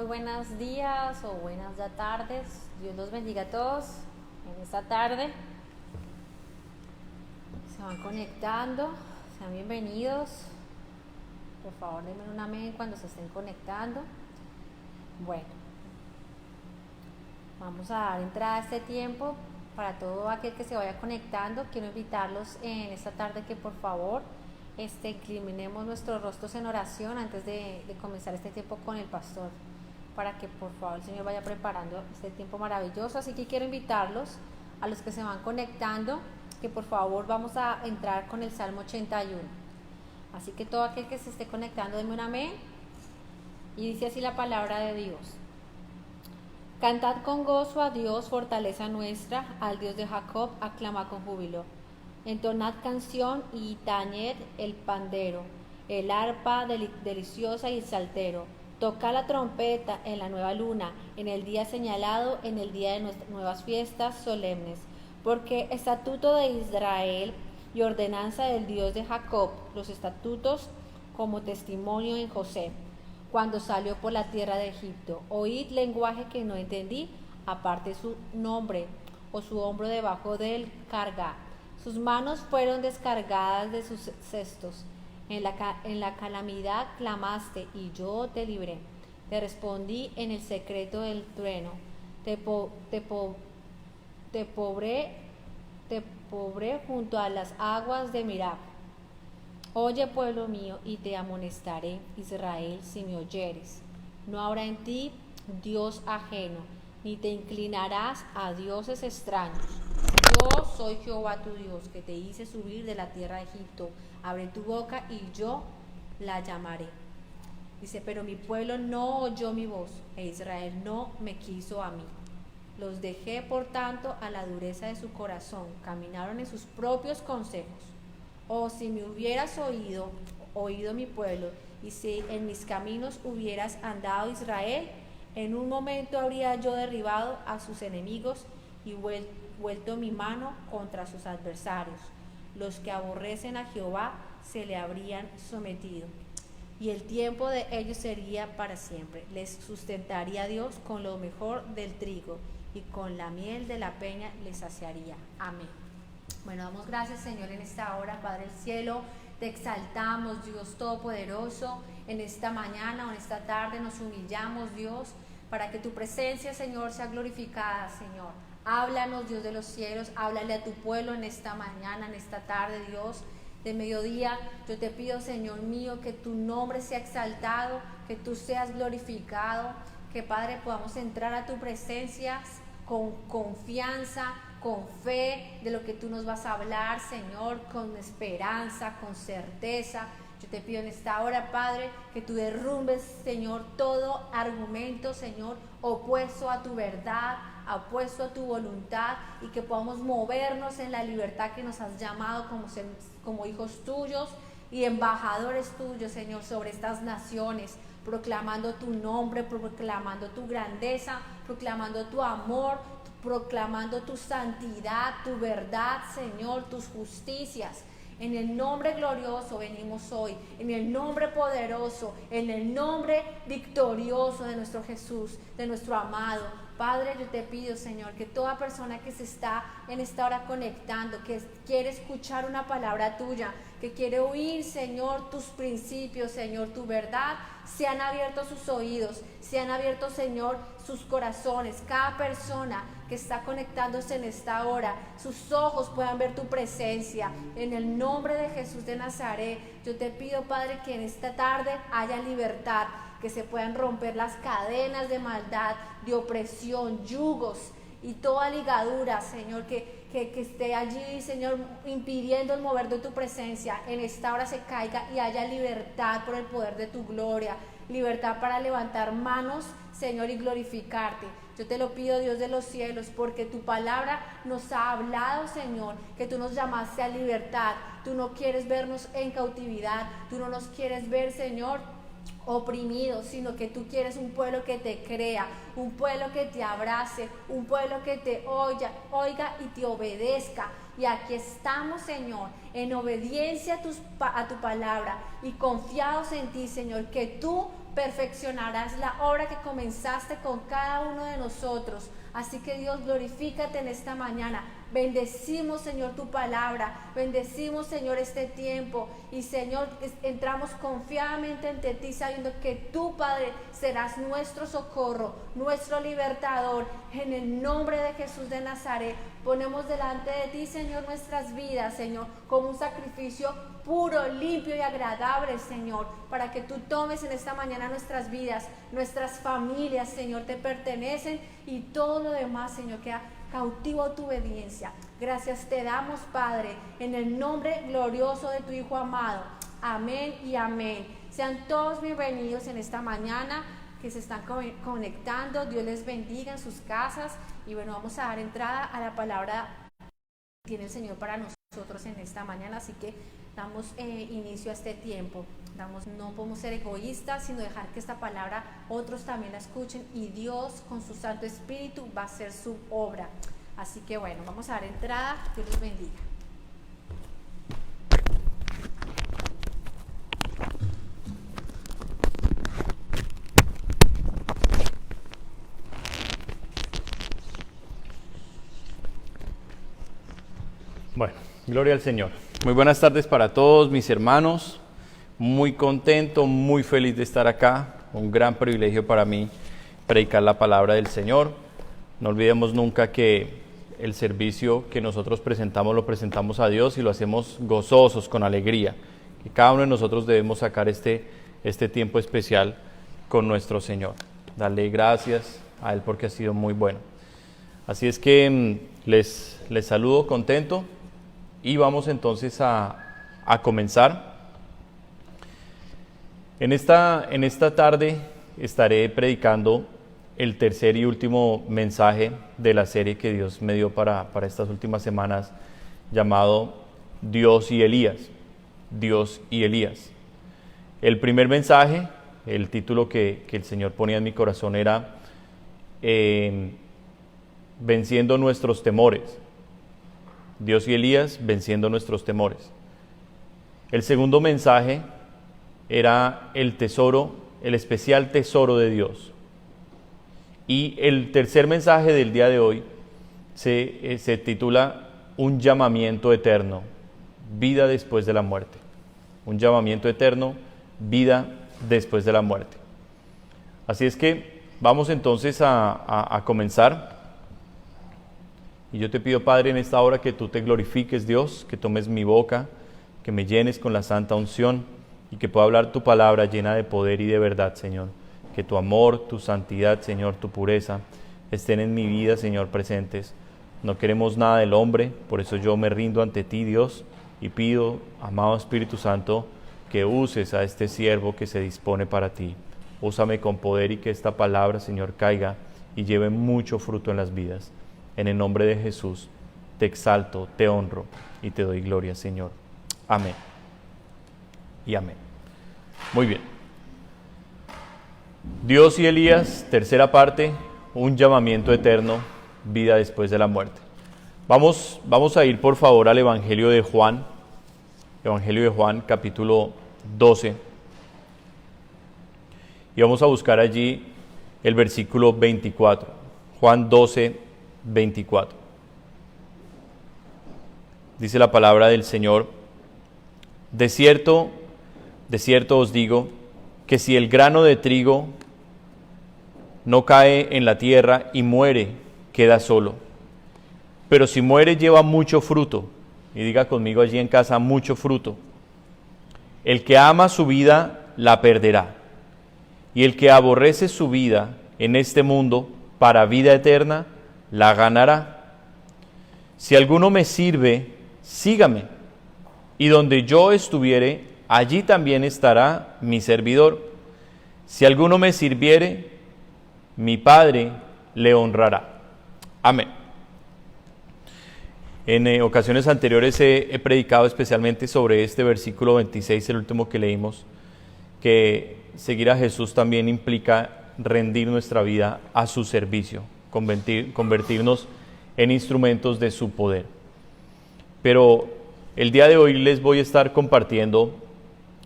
buenos días o buenas ya tardes. Dios los bendiga a todos en esta tarde. Se van conectando, sean bienvenidos. Por favor, denme un amén cuando se estén conectando. Bueno, vamos a dar entrada a este tiempo para todo aquel que se vaya conectando. Quiero invitarlos en esta tarde que por favor inclinemos nuestros rostros en oración antes de comenzar este tiempo con el pastor, para que por favor el Señor vaya preparando este tiempo maravilloso. Así que quiero invitarlos a los que se van conectando, que por favor vamos a entrar con el Salmo 81. Así que todo aquel que se esté conectando, denme un amén. Y dice así la palabra de Dios: Cantad con gozo a Dios, fortaleza nuestra, al Dios de Jacob, aclamad con júbilo. Entonad canción y tañed el pandero, el arpa deliciosa y el saltero. Tocad la trompeta en la nueva luna, en el día señalado, en el día de nuevas fiestas solemnes. Porque estatuto de Israel y ordenanza del Dios de Jacob, los estatutos como testimonio en José, cuando salió por la tierra de Egipto. Oíd lenguaje que no entendí, aparte su nombre o su hombro debajo del carga. Sus manos fueron descargadas de sus cestos. En la calamidad clamaste y yo te libré. Te respondí en el secreto del trueno. Te pobré junto a las aguas de Mirab. Oye, pueblo mío, y te amonestaré, Israel, si me oyeres. No habrá en ti Dios ajeno, ni te inclinarás a dioses extraños. Yo soy Jehová tu Dios, que te hice subir de la tierra de Egipto. Abre tu boca y yo la llamaré. Dice, pero mi pueblo no oyó mi voz, e Israel no me quiso a mí. Los dejé, por tanto, a la dureza de su corazón. Caminaron en sus propios consejos. Oh, si me hubieras oído mi pueblo, y si en mis caminos hubieras andado, Israel, en un momento habría yo derribado a sus enemigos y vuelto mi mano contra sus adversarios. Los que aborrecen a Jehová se le habrían sometido, y el tiempo de ellos sería para siempre. Les sustentaría Dios con lo mejor del trigo, y con la miel de la peña les saciaría. Amén. Bueno, damos gracias, Señor, en esta hora, Padre del cielo. Te exaltamos, Dios Todopoderoso. En esta mañana o en esta tarde nos humillamos, Dios, para que tu presencia, Señor, sea glorificada, Señor. Háblanos, Dios de los cielos, háblale a tu pueblo en esta mañana, en esta tarde, Dios, de mediodía. Yo te pido, Señor mío, que tu nombre sea exaltado, que tú seas glorificado, que, Padre, podamos entrar a tu presencia con confianza, con fe de lo que tú nos vas a hablar, Señor, con esperanza, con certeza. Yo te pido en esta hora, Padre, que tú derrumbes, Señor, todo argumento, Señor, opuesto a tu verdad, opuesto a tu voluntad, y que podamos movernos en la libertad que nos has llamado como hijos tuyos y embajadores tuyos, Señor, sobre estas naciones, proclamando tu nombre, proclamando tu grandeza, proclamando tu amor, proclamando tu santidad, tu verdad, Señor, tus justicias. En el nombre glorioso venimos hoy, en el nombre poderoso, en el nombre victorioso de nuestro Jesús, de nuestro amado. Padre, yo te pido, Señor, que toda persona que se está en esta hora conectando, que quiere escuchar una palabra tuya, que quiere oír, Señor, tus principios, Señor, tu verdad, sean abiertos sus oídos, sean abiertos, Señor, sus corazones. Cada persona que está conectándose en esta hora, sus ojos puedan ver tu presencia. En el nombre de Jesús de Nazaret, yo te pido, Padre, que en esta tarde haya libertad, que se puedan romper las cadenas de maldad, de opresión, yugos y toda ligadura, Señor, que esté allí, Señor, impidiendo el mover de tu presencia. En esta hora se caiga y haya libertad por el poder de tu gloria, libertad para levantar manos, Señor, y glorificarte. Yo te lo pido, Dios de los cielos, porque tu palabra nos ha hablado, Señor, que tú nos llamaste a libertad. Tú no quieres vernos en cautividad, tú no nos quieres ver, Señor, oprimidos, sino que tú quieres un pueblo que te crea, un pueblo que te abrace, un pueblo que te oiga y te obedezca. Y aquí estamos, Señor, en obediencia a tu palabra y confiados en ti, Señor, que tú perfeccionarás la obra que comenzaste con cada uno de nosotros. Así que Dios, glorifícate en esta mañana. Bendecimos, Señor, tu palabra, bendecimos, Señor, este tiempo, y Señor, entramos confiadamente ante ti, sabiendo que tú, Padre, serás nuestro socorro, nuestro libertador. En el nombre de Jesús de Nazaret, ponemos delante de ti, Señor, nuestras vidas, Señor, como un sacrificio puro, limpio y agradable, Señor, para que tú tomes en esta mañana nuestras vidas, nuestras familias, Señor, te pertenecen, y todo lo demás, Señor, queda cautivo a tu obediencia. Gracias te damos, Padre, en el nombre glorioso de tu Hijo amado. Amén y amén. Sean todos bienvenidos en esta mañana que se están conectando. Dios les bendiga en sus casas. Y bueno, vamos a dar entrada a la palabra que tiene el Señor para nosotros en esta mañana. Así que damos inicio a este tiempo. No podemos ser egoístas, sino dejar que esta palabra otros también la escuchen, y Dios con su Santo Espíritu va a hacer su obra. Así que bueno, vamos a dar entrada. Dios los bendiga. Bueno, gloria al Señor. Muy buenas tardes para todos mis hermanos. Muy contento, muy feliz de estar acá. Un gran privilegio para mí predicar la palabra del Señor. No olvidemos nunca que el servicio que nosotros presentamos lo presentamos a Dios y lo hacemos gozosos, con alegría. Que cada uno de nosotros debemos sacar este tiempo especial con nuestro Señor. Darle gracias a Él porque ha sido muy bueno. Así es que les saludo contento y vamos entonces a comenzar. En esta tarde estaré predicando el tercer y último mensaje de la serie que Dios me dio para estas últimas semanas, llamado Dios y Elías. Dios y Elías. El primer mensaje, el título que el Señor ponía en mi corazón era Venciendo nuestros temores. Dios y Elías venciendo nuestros temores. El segundo mensaje era el tesoro, el especial tesoro de Dios. Y el tercer mensaje del día de hoy se titula Un llamamiento eterno, vida después de la muerte. Un llamamiento eterno, vida después de la muerte. Así es que vamos entonces a comenzar. Y yo te pido, Padre, en esta hora que tú te glorifiques, Dios, que tomes mi boca, que me llenes con la santa unción y que pueda hablar tu palabra llena de poder y de verdad, Señor. Que tu amor, tu santidad, Señor, tu pureza estén en mi vida, Señor, presentes. No queremos nada del hombre, por eso yo me rindo ante ti, Dios, y pido, amado Espíritu Santo, que uses a este siervo que se dispone para ti. Úsame con poder y que esta palabra, Señor, caiga y lleve mucho fruto en las vidas. En el nombre de Jesús, te exalto, te honro y te doy gloria, Señor. Amén. Y amén. Muy bien. Dios y Elías, tercera parte, un llamamiento eterno, vida después de la muerte. Vamos a ir por favor al Evangelio de Juan, capítulo 12. Y vamos a buscar allí el versículo 24. Juan 12, 24. Dice la palabra del Señor: de cierto os digo, que si el grano de trigo no cae en la tierra y muere, queda solo. Pero si muere, lleva mucho fruto. Y diga conmigo allí en casa, mucho fruto. El que ama su vida, la perderá. Y el que aborrece su vida en este mundo, para vida eterna, la ganará. Si alguno me sirve, sígame. Y donde yo estuviere, allí también estará mi servidor. Si alguno me sirviere, mi Padre le honrará. Amén. En ocasiones anteriores he predicado especialmente sobre este versículo 26, el último que leímos, que seguir a Jesús también implica rendir nuestra vida a su servicio, convertirnos en instrumentos de su poder. Pero el día de hoy les voy a estar compartiendo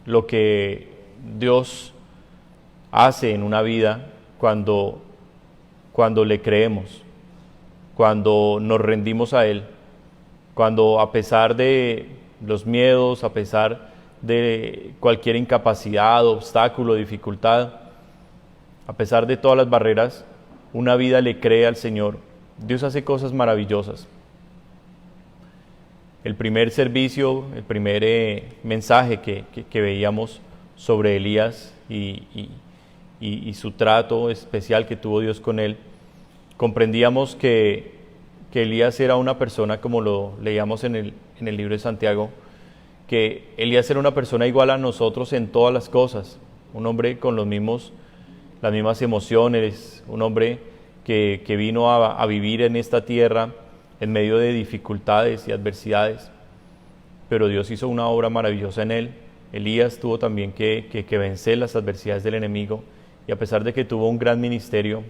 lo que Dios hace en una vida cuando le creemos, cuando nos rendimos a Él, cuando a pesar de los miedos, a pesar de cualquier incapacidad, obstáculo, dificultad, a pesar de todas las barreras, una vida le cree al Señor. Dios hace cosas maravillosas. El primer servicio, el primer mensaje que veíamos sobre Elías y su trato especial que tuvo Dios con él, comprendíamos que Elías era una persona, como lo leíamos en el libro de Santiago, que Elías era una persona igual a nosotros en todas las cosas, un hombre con las mismas emociones, un hombre que vino a vivir en esta tierra en medio de dificultades y adversidades, pero Dios hizo una obra maravillosa en él. Elías tuvo también que vencer las adversidades del enemigo, y a pesar de que tuvo un gran ministerio,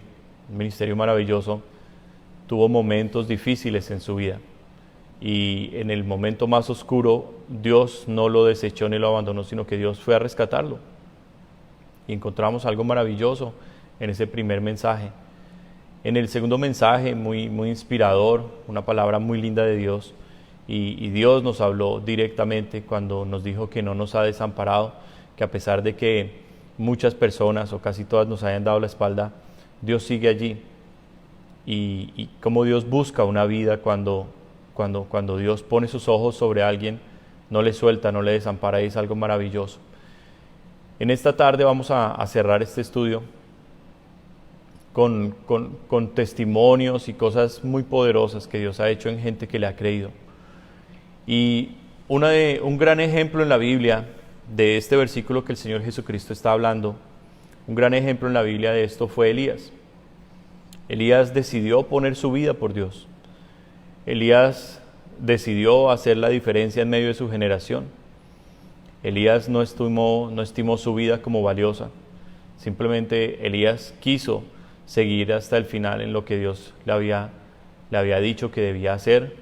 un ministerio maravilloso, tuvo momentos difíciles en su vida, y en el momento más oscuro Dios no lo desechó ni lo abandonó, sino que Dios fue a rescatarlo, y encontramos algo maravilloso en ese primer mensaje. En el segundo mensaje, muy inspirador, una palabra muy linda de Dios, y Dios nos habló directamente cuando nos dijo que no nos ha desamparado, que a pesar de que muchas personas o casi todas nos hayan dado la espalda, Dios sigue allí, y cómo Dios busca una vida cuando Dios pone sus ojos sobre alguien, no le suelta, no le desampara, y es algo maravilloso. En esta tarde vamos a cerrar este estudio con testimonios y cosas muy poderosas que Dios ha hecho en gente que le ha creído. Y un gran ejemplo en la Biblia de este versículo que el Señor Jesucristo está hablando, un gran ejemplo en la Biblia de esto fue Elías. Elías decidió poner su vida por Dios. Elías decidió hacer la diferencia en medio de su generación. Elías no estimó su vida como valiosa. Simplemente Elías quiso seguir hasta el final en lo que Dios le había dicho que debía hacer.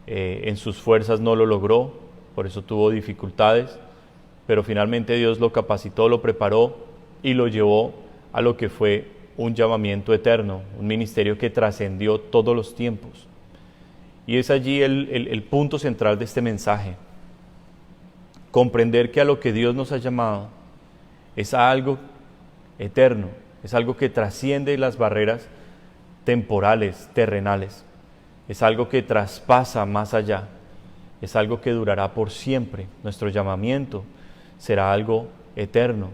En sus fuerzas no lo logró, por eso tuvo dificultades, pero finalmente Dios lo capacitó, lo preparó y lo llevó a lo que fue un llamamiento eterno, un ministerio que trascendió todos los tiempos. Y es allí el punto central de este mensaje: comprender que a lo que Dios nos ha llamado es a algo eterno, es algo que trasciende las barreras temporales, terrenales, es algo que traspasa más allá, es algo que durará por siempre. Nuestro llamamiento será algo eterno.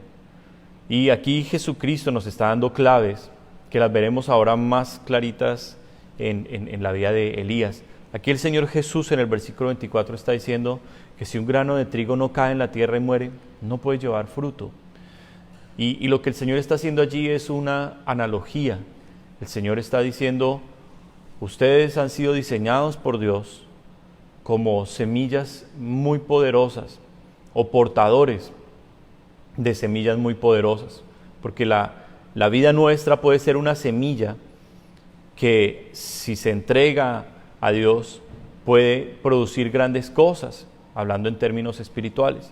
Y aquí Jesucristo nos está dando claves que las veremos ahora más claritas en la vida de Elías. Aquí el Señor Jesús en el versículo 24 está diciendo que si un grano de trigo no cae en la tierra y muere, no puede llevar fruto. Y lo que el Señor está haciendo allí es una analogía. El Señor está diciendo: ustedes han sido diseñados por Dios como semillas muy poderosas, o portadores de semillas muy poderosas, porque la vida nuestra puede ser una semilla que, si se entrega a Dios, puede producir grandes cosas, hablando en términos espirituales.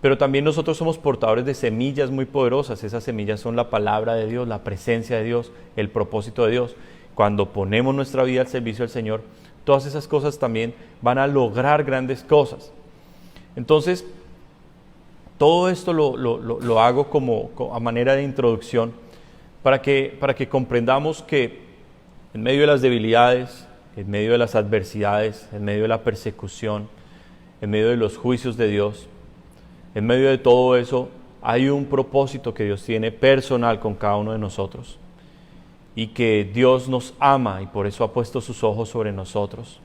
Pero también nosotros somos portadores de semillas muy poderosas. Esas semillas son la palabra de Dios, la presencia de Dios, el propósito de Dios. Cuando ponemos nuestra vida al servicio del Señor, todas esas cosas también van a lograr grandes cosas. Entonces, todo esto lo hago como a manera de introducción para que comprendamos que en medio de las debilidades, en medio de las adversidades, en medio de la persecución, en medio de los juicios de Dios, en medio de todo eso, hay un propósito que Dios tiene personal con cada uno de nosotros, y que Dios nos ama y por eso ha puesto sus ojos sobre nosotros.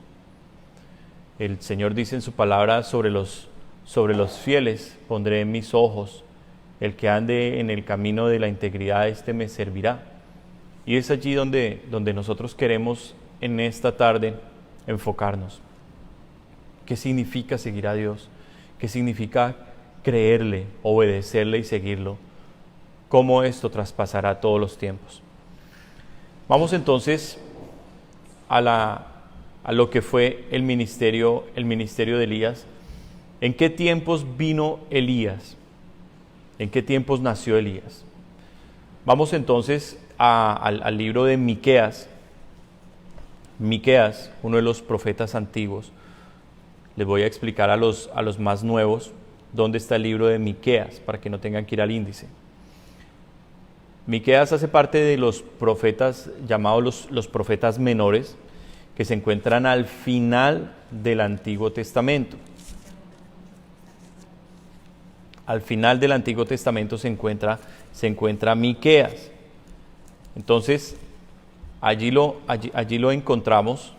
El Señor dice en su palabra: sobre los fieles pondré mis ojos, el que ande en el camino de la integridad, este me servirá. Y es allí donde nosotros queremos en esta tarde enfocarnos. ¿Qué significa seguir a Dios? ¿Qué significa creerle, obedecerle y seguirlo? ¿Cómo esto traspasará todos los tiempos? Vamos entonces a lo que fue el ministerio de Elías. ¿En qué tiempos vino Elías? ¿En qué tiempos nació Elías? Vamos entonces al libro de Miqueas. Miqueas, uno de los profetas antiguos. Les voy a explicar a los más nuevos dónde está el libro de Miqueas, para que no tengan que ir al índice. Miqueas hace parte de los profetas llamados los profetas menores, que se encuentran al final del Antiguo Testamento. Al final del Antiguo Testamento se encuentra Miqueas. Entonces, allí lo encontramos.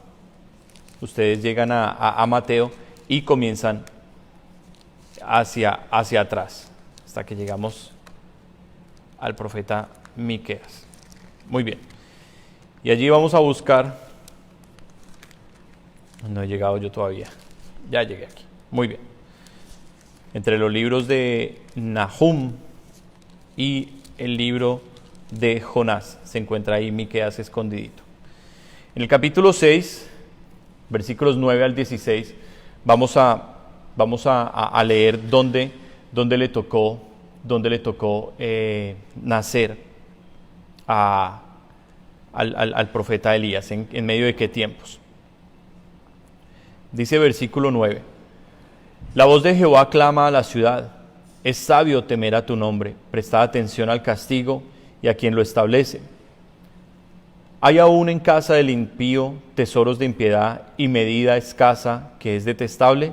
Ustedes llegan a Mateo y comienzan hacia atrás, hasta que llegamos al profeta Miqueas. Muy bien. Y allí vamos a buscar. No he llegado yo todavía. Ya llegué aquí. Muy bien. Entre los libros de Nahum y el libro de Jonás se encuentra ahí Miqueas escondidito. En el capítulo 6, versículos 9 al 16, vamos a leer dónde le tocó nacer al profeta Elías, en medio de qué tiempos. Dice versículo 9: La voz de Jehová clama a la ciudad, es sabio temer a tu nombre, prestad atención al castigo y a quien lo establece. ¿Hay aún en casa del impío tesoros de impiedad y medida escasa que es detestable?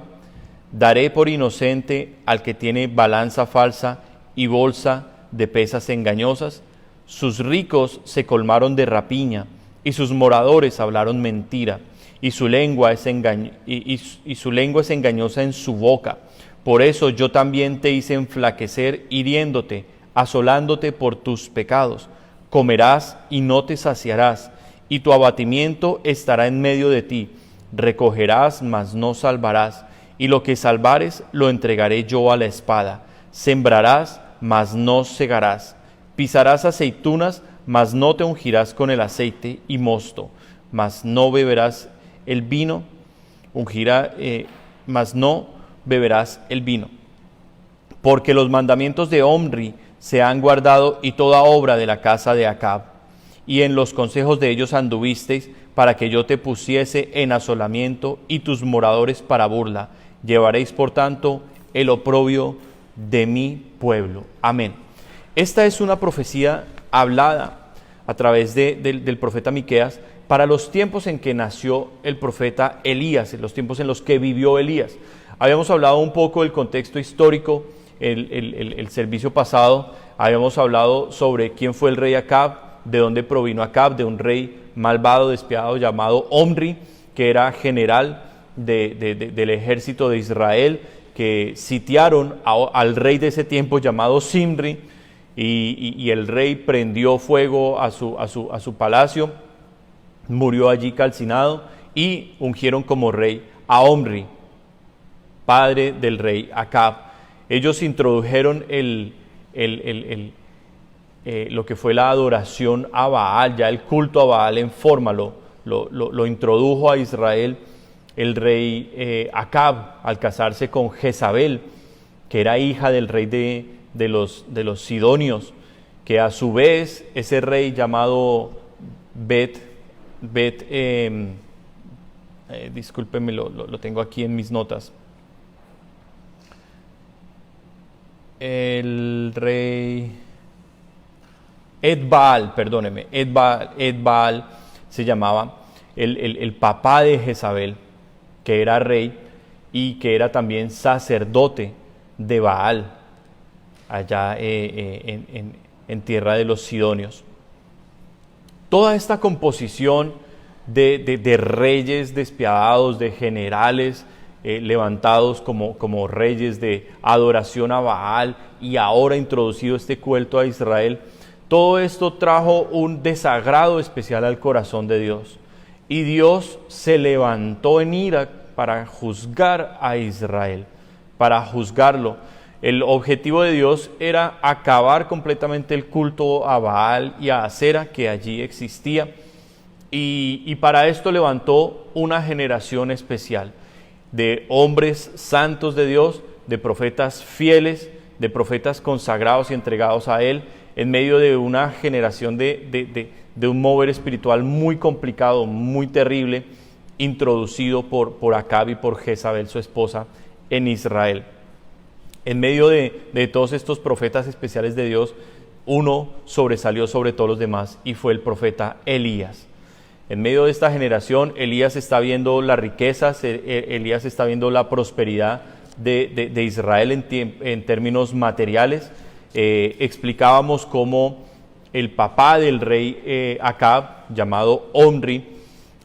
Daré por inocente al que tiene balanza falsa y bolsa de pesas engañosas. Sus ricos se colmaron de rapiña y sus moradores hablaron mentira. Y su lengua es engañosa en su boca. Por eso yo también te hice enflaquecer, hiriéndote, asolándote por tus pecados. Comerás y no te saciarás, y tu abatimiento estará en medio de ti. Recogerás, mas no salvarás, y lo que salvares lo entregaré yo a la espada. Sembrarás, mas no segarás. Pisarás aceitunas, mas no te ungirás con el aceite y mosto, mas no beberás el vino, mas no beberás el vino. Porque los mandamientos de Omri se han guardado y toda obra de la casa de Acab, y en los consejos de ellos anduvisteis, para que yo te pusiese en asolamiento y tus moradores para burla. Llevaréis por tanto el oprobio de mi pueblo. Amén. Esta es una profecía hablada a través del profeta Miqueas para los tiempos en que nació el profeta Elías, en los tiempos en los que vivió Elías. Habíamos hablado un poco del contexto histórico, el servicio pasado, habíamos hablado sobre quién fue el rey Acab, de dónde provino Acab, de un rey malvado, despiadado llamado Omri, que era general del ejército de Israel, que sitiaron al rey de ese tiempo llamado Zimri, y el rey prendió fuego a su palacio. Murió allí calcinado y ungieron como rey a Omri, padre del rey Acab. Ellos introdujeron lo que fue la adoración a Baal, ya el culto a Baal en forma, lo introdujo a Israel el rey Acab al casarse con Jezabel, que era hija del rey de los sidonios, que a su vez ese rey llamado discúlpeme, lo tengo aquí en mis notas. El rey Edbaal, perdóneme, Edbaal se llamaba el papá de Jezabel, que era rey y que era también sacerdote de Baal, allá en tierra de los sidonios. Toda esta composición de reyes despiadados, de generales levantados como reyes de adoración a Baal, y ahora introducido este culto a Israel, todo esto trajo un desagrado especial al corazón de Dios. Y Dios se levantó en ira para juzgar a Israel, para juzgarlo. El objetivo de Dios era acabar completamente el culto a Baal y a Acera que allí existía, y para esto levantó una generación especial de hombres santos de Dios, de profetas fieles, de profetas consagrados y entregados a Él, en medio de una generación de un mover espiritual muy complicado, muy terrible, introducido por Acab y por Jezabel, su esposa, en Israel. En medio de todos estos profetas especiales de Dios, uno sobresalió sobre todos los demás y fue el profeta Elías. En medio de esta generación, Elías está viendo las riquezas, Elías está viendo la prosperidad de Israel en términos materiales. Explicábamos cómo el papá del rey Acab, llamado Omri,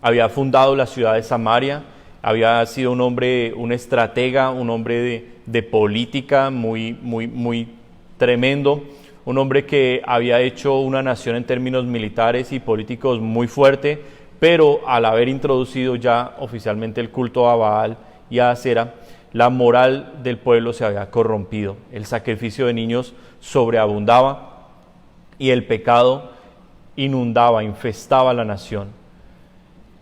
había fundado la ciudad de Samaria, había sido un hombre, un estratega, un hombre de política muy tremendo, un hombre que había hecho una nación en términos militares y políticos muy fuerte, pero al haber introducido ya oficialmente el culto a Baal y a Asera, la moral del pueblo se había corrompido, el sacrificio de niños sobreabundaba y el pecado inundaba, infestaba la nación.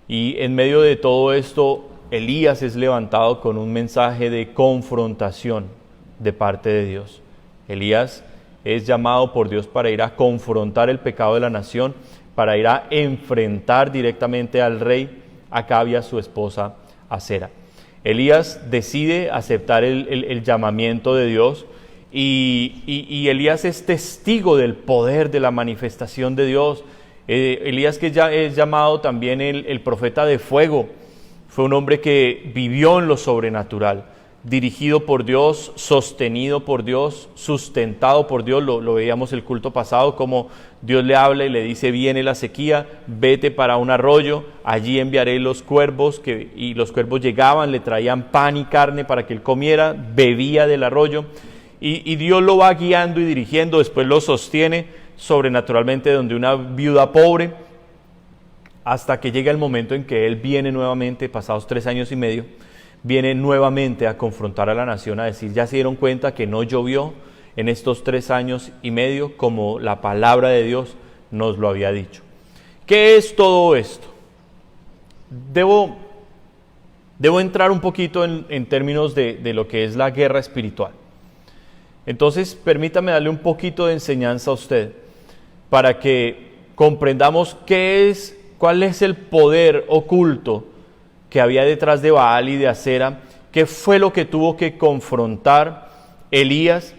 Y en medio de todo esto, Elías es levantado con un mensaje de confrontación de parte de Dios. Elías es llamado por Dios para ir a confrontar el pecado de la nación, para ir a enfrentar directamente al rey Acab y a su esposa Asera. Elías decide aceptar el llamamiento de Dios y Elías es testigo del poder de la manifestación de Dios. Elías, que ya es llamado también el profeta de fuego, fue un hombre que vivió en lo sobrenatural, dirigido por Dios, sostenido por Dios, sustentado por Dios. Lo veíamos el culto pasado, como Dios le habla y le dice: viene la sequía, vete para un arroyo, allí enviaré los cuervos, y los cuervos llegaban, le traían pan y carne para que él comiera, bebía del arroyo, y Dios lo va guiando y dirigiendo. Después lo sostiene sobrenaturalmente donde una viuda pobre, hasta que llega el momento en que él viene nuevamente, pasados 3 años y medio, viene nuevamente a confrontar a la nación, a decir: ya se dieron cuenta que no llovió en estos 3 años y medio como la palabra de Dios nos lo había dicho. ¿Qué es todo esto? Debo entrar un poquito en términos de lo que es la guerra espiritual. Entonces, permítame darle un poquito de enseñanza a usted para que comprendamos cuál es el poder oculto que había detrás de Baal y de Asera, qué fue lo que tuvo que confrontar Elías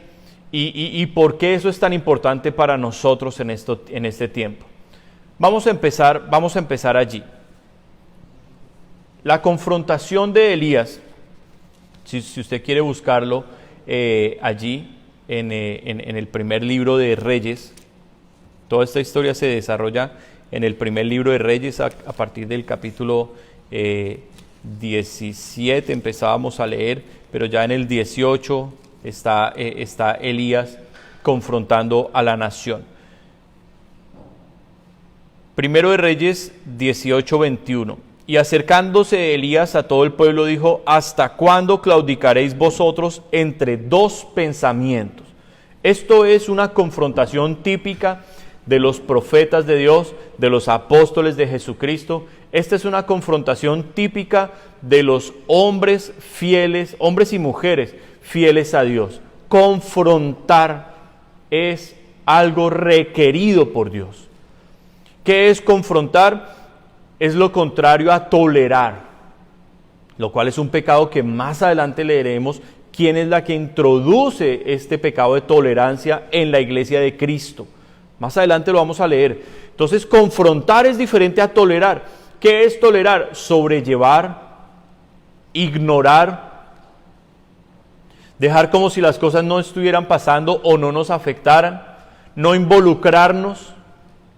y por qué eso es tan importante para nosotros en este tiempo. Vamos a empezar allí. La confrontación de Elías, si usted quiere buscarlo allí en el primer libro de Reyes, toda esta historia se desarrolla en el primer libro de Reyes a partir del capítulo 17 empezábamos a leer, pero ya en el 18 está Elías confrontando a la nación. Primero de Reyes 18:21. Y acercándose Elías a todo el pueblo dijo: ¿hasta cuándo claudicaréis vosotros entre 2 pensamientos? Esto es una confrontación típica de los profetas de Dios, de los apóstoles de Jesucristo. Esta es una confrontación típica de los hombres fieles, hombres y mujeres fieles a Dios. Confrontar es algo requerido por Dios. ¿Qué es confrontar? Es lo contrario a tolerar, lo cual es un pecado que más adelante leeremos quién es la que introduce este pecado de tolerancia en la iglesia de Cristo. Más adelante lo vamos a leer. Entonces, confrontar es diferente a tolerar. ¿Qué es tolerar? Sobrellevar, ignorar, dejar como si las cosas no estuvieran pasando o no nos afectaran, no involucrarnos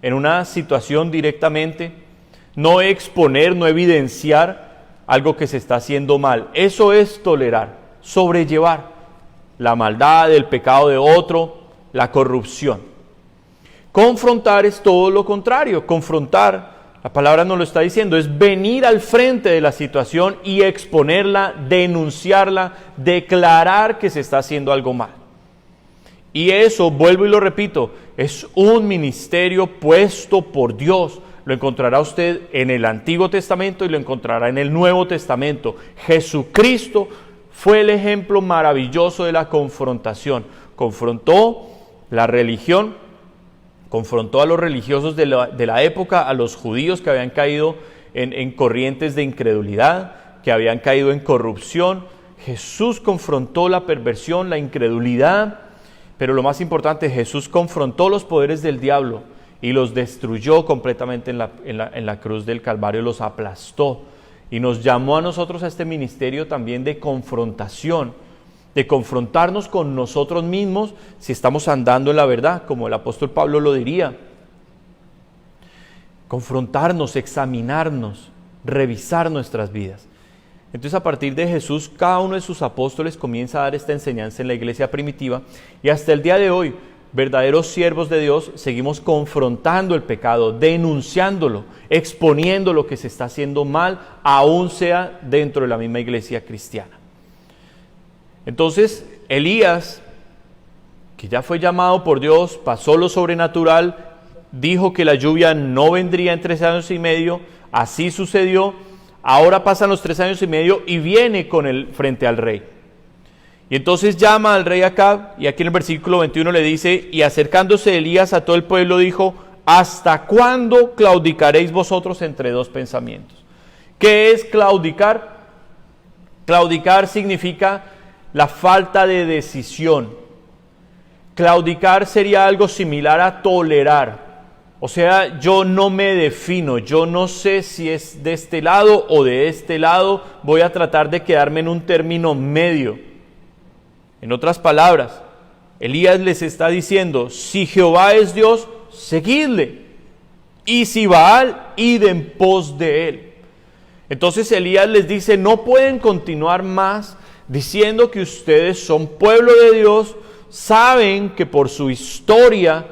en una situación directamente, no exponer, no evidenciar algo que se está haciendo mal. Eso es tolerar, sobrellevar la maldad, el pecado de otro, la corrupción. Confrontar es todo lo contrario. Confrontar, la palabra nos lo está diciendo, es venir al frente de la situación y exponerla, denunciarla, declarar que se está haciendo algo mal. Y eso, vuelvo y lo repito, es un ministerio puesto por Dios. Lo encontrará usted en el Antiguo Testamento y lo encontrará en el Nuevo Testamento. Jesucristo fue el ejemplo maravilloso de la confrontación. Confrontó la religión, confrontó a los religiosos de la época, a los judíos que habían caído en corrientes de incredulidad, que habían caído en corrupción. Jesús confrontó la perversión, la incredulidad, pero lo más importante, Jesús confrontó los poderes del diablo y los destruyó completamente en la cruz del Calvario, los aplastó. Y nos llamó a nosotros a este ministerio también de confrontación, de confrontarnos con nosotros mismos si estamos andando en la verdad, como el apóstol Pablo lo diría. Confrontarnos, examinarnos, revisar nuestras vidas. Entonces, a partir de Jesús, cada uno de sus apóstoles comienza a dar esta enseñanza en la iglesia primitiva, y hasta el día de hoy, verdaderos siervos de Dios, seguimos confrontando el pecado, denunciándolo, exponiendo lo que se está haciendo mal, aún sea dentro de la misma iglesia cristiana. Entonces, Elías, que ya fue llamado por Dios, pasó lo sobrenatural, dijo que la lluvia no vendría en 3 años y medio, así sucedió. Ahora pasan los 3 años y medio y viene con él frente al rey. Y entonces llama al rey Acab, y aquí en el versículo 21 le dice: y acercándose Elías a todo el pueblo dijo: ¿hasta cuándo claudicaréis vosotros entre dos pensamientos? ¿Qué es claudicar? Claudicar significa la falta de decisión. Claudicar sería algo similar a tolerar. O sea, yo no me defino, yo no sé si es de este lado o de este lado, voy a tratar de quedarme en un término medio. En otras palabras, Elías les está diciendo: si Jehová es Dios, seguidle, y si Baal, id en pos de él. Entonces Elías les dice: no pueden continuar más diciendo que ustedes son pueblo de Dios, saben que por su historia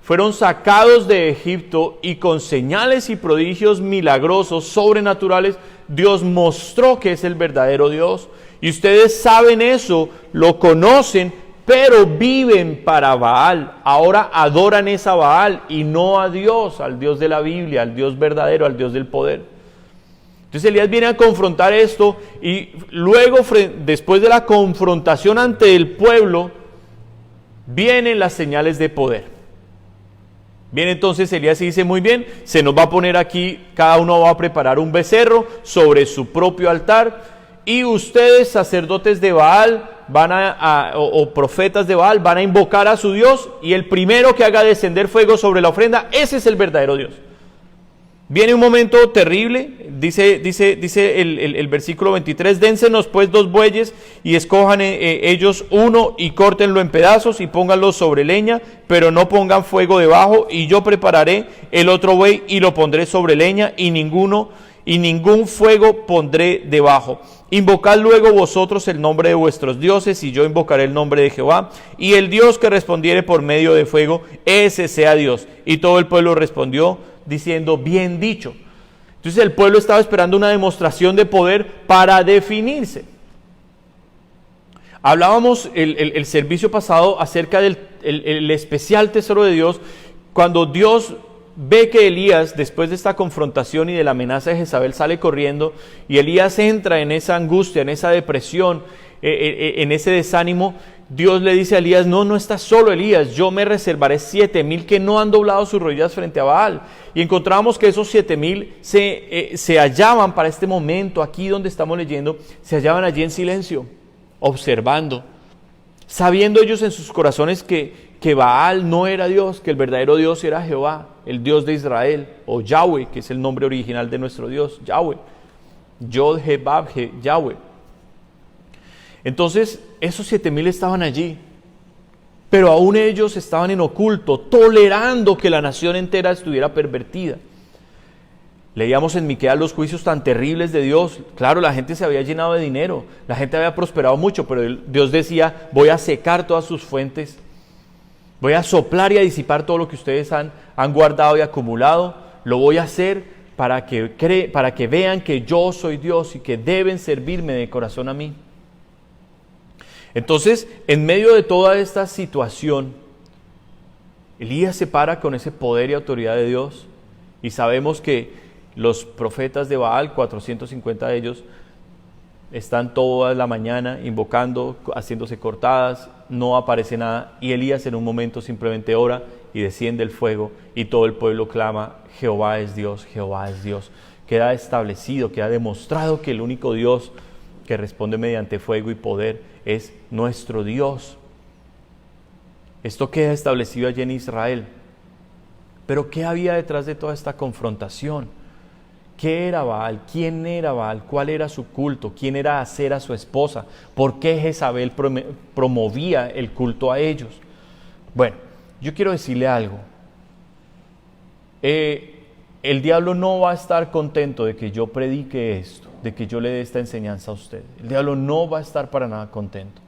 fueron sacados de Egipto y con señales y prodigios milagrosos, sobrenaturales, Dios mostró que es el verdadero Dios. Y ustedes saben eso, lo conocen, pero viven para Baal. Ahora adoran esa Baal y no a Dios, al Dios de la Biblia, al Dios verdadero, al Dios del poder. Entonces Elías viene a confrontar esto, y luego, después de la confrontación ante el pueblo, vienen las señales de poder. Bien, entonces Elías dice: muy bien, se nos va a poner aquí, cada uno va a preparar un becerro sobre su propio altar, y ustedes, sacerdotes de Baal, o profetas de Baal, van a invocar a su Dios, y el primero que haga descender fuego sobre la ofrenda, ese es el verdadero Dios. Viene un momento terrible, dice el versículo 23, dénsenos pues 2 bueyes y escojan ellos uno y córtenlo en pedazos y pónganlo sobre leña, pero no pongan fuego debajo, y yo prepararé el otro buey y lo pondré sobre leña y ningún fuego pondré debajo. Invocad luego vosotros el nombre de vuestros dioses, y yo invocaré el nombre de Jehová, y el Dios que respondiere por medio de fuego, ese sea Dios. Y todo el pueblo respondió diciendo: bien dicho. Entonces el pueblo estaba esperando una demostración de poder para definirse. Hablábamos el servicio pasado acerca del el especial tesoro de Dios, cuando Dios ve que Elías, después de esta confrontación y de la amenaza de Jezabel, sale corriendo, y Elías entra en esa angustia, en esa depresión, en ese desánimo. Dios le dice a Elías: no estás solo, Elías, yo me reservaré 7,000 que no han doblado sus rodillas frente a Baal. Y encontramos que esos 7,000 se hallaban para este momento, aquí donde estamos leyendo, se hallaban allí en silencio, observando, sabiendo ellos en sus corazones que Baal no era Dios, que el verdadero Dios era Jehová, el Dios de Israel, o Yahweh, que es el nombre original de nuestro Dios, Yahweh, Yod-He-Vav, Yahweh. Entonces, esos 7,000 estaban allí, pero aún ellos estaban en oculto, tolerando que la nación entera estuviera pervertida. Leíamos en Miqueas los juicios tan terribles de Dios. Claro, la gente se había llenado de dinero, la gente había prosperado mucho, pero Dios decía: voy a secar todas sus fuentes, voy a soplar y a disipar todo lo que ustedes han guardado y acumulado. Lo voy a hacer para que vean que yo soy Dios y que deben servirme de corazón a mí. Entonces, en medio de toda esta situación, Elías se para con ese poder y autoridad de Dios, y sabemos que los profetas de Baal, 450 de ellos, Están toda la mañana invocando, haciéndose cortadas, no aparece nada, y Elías en un momento simplemente ora y desciende el fuego, y todo el pueblo clama: Jehová es Dios, Jehová es Dios. Queda establecido, queda demostrado que el único Dios que responde mediante fuego y poder es nuestro Dios. Esto queda establecido allí en Israel. Pero ¿qué había detrás de toda esta confrontación? ¿Qué era Baal? ¿Quién era Baal? ¿Cuál era su culto? ¿Quién era Acera, su esposa? ¿Por qué Jezabel promovía el culto a ellos? Bueno, yo quiero decirle algo. El diablo no va a estar contento de que yo predique esto, de que yo le dé esta enseñanza a usted. El diablo no va a estar para nada contento,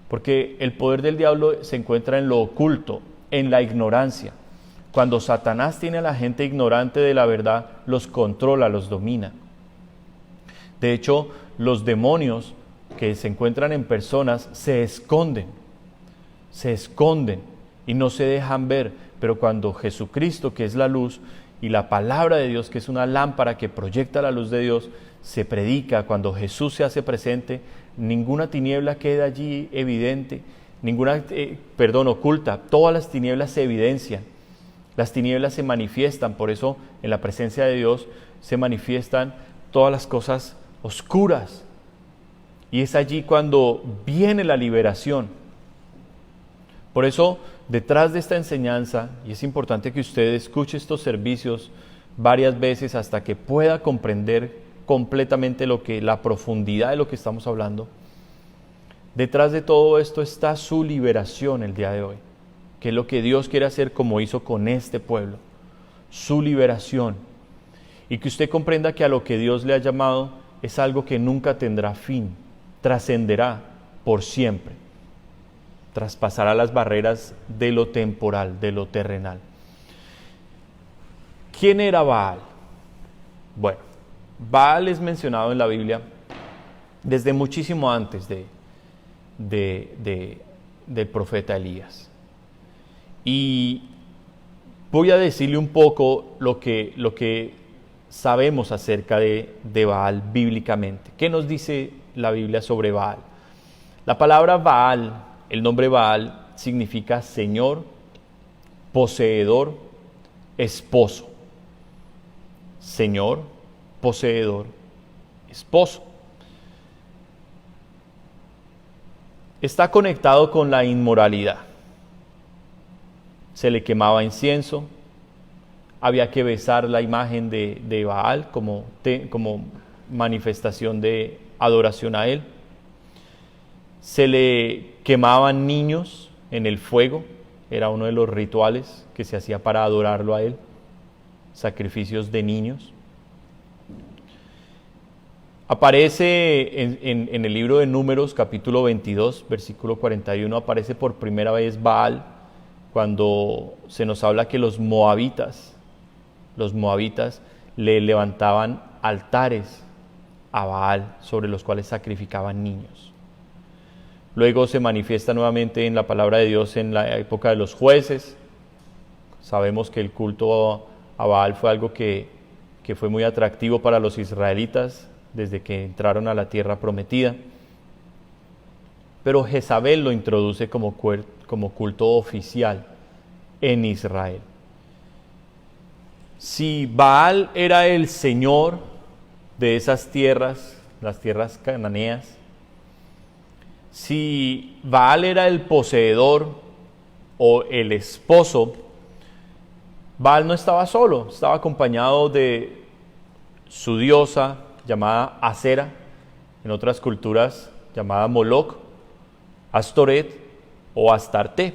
porque el poder del diablo se encuentra en lo oculto, en la ignorancia. Cuando Satanás tiene a la gente ignorante de la verdad, los controla, los domina. De hecho, los demonios que se encuentran en personas se esconden y no se dejan ver. Pero cuando Jesucristo, que es la luz, y la palabra de Dios, que es una lámpara que proyecta la luz de Dios, se predica, cuando Jesús se hace presente, ninguna tiniebla queda allí evidente, oculta. Todas las tinieblas se evidencian. Las tinieblas se manifiestan, por eso en la presencia de Dios se manifiestan todas las cosas oscuras. Y es allí cuando viene la liberación. Por eso, detrás de esta enseñanza, y es importante que usted escuche estos servicios varias veces hasta que pueda comprender completamente la profundidad de lo que estamos hablando, detrás de todo esto está su liberación el día de hoy, que es lo que Dios quiere hacer como hizo con este pueblo, su liberación, y que usted comprenda que a lo que Dios le ha llamado es algo que nunca tendrá fin, trascenderá por siempre, traspasará las barreras de lo temporal, de lo terrenal. ¿Quién era Baal? Bueno, Baal es mencionado en la Biblia desde muchísimo antes del profeta Elías. Y voy a decirle un poco lo que sabemos acerca de Baal bíblicamente. ¿Qué nos dice la Biblia sobre Baal? La palabra Baal, el nombre Baal, significa Señor, poseedor, esposo. Señor, poseedor, esposo. Está conectado con la inmoralidad. Se le quemaba incienso, había que besar la imagen de Baal como manifestación de adoración a él. Se le quemaban niños en el fuego, era uno de los rituales que se hacía para adorarlo a él, sacrificios de niños. Aparece en el libro de Números, capítulo 22, versículo 41, aparece por primera vez Baal, cuando se nos habla que los moabitas le levantaban altares a Baal, sobre los cuales sacrificaban niños. Luego se manifiesta nuevamente en la palabra de Dios en la época de los jueces. Sabemos que el culto a Baal fue algo que fue muy atractivo para los israelitas desde que entraron a la tierra prometida. Pero Jezabel lo introduce como culto oficial en Israel. Si Baal era el señor de esas tierras, las tierras cananeas, si Baal era el poseedor o el esposo, Baal no estaba solo, estaba acompañado de su diosa llamada Acera, en otras culturas llamada Moloch, Astoret o Astarte.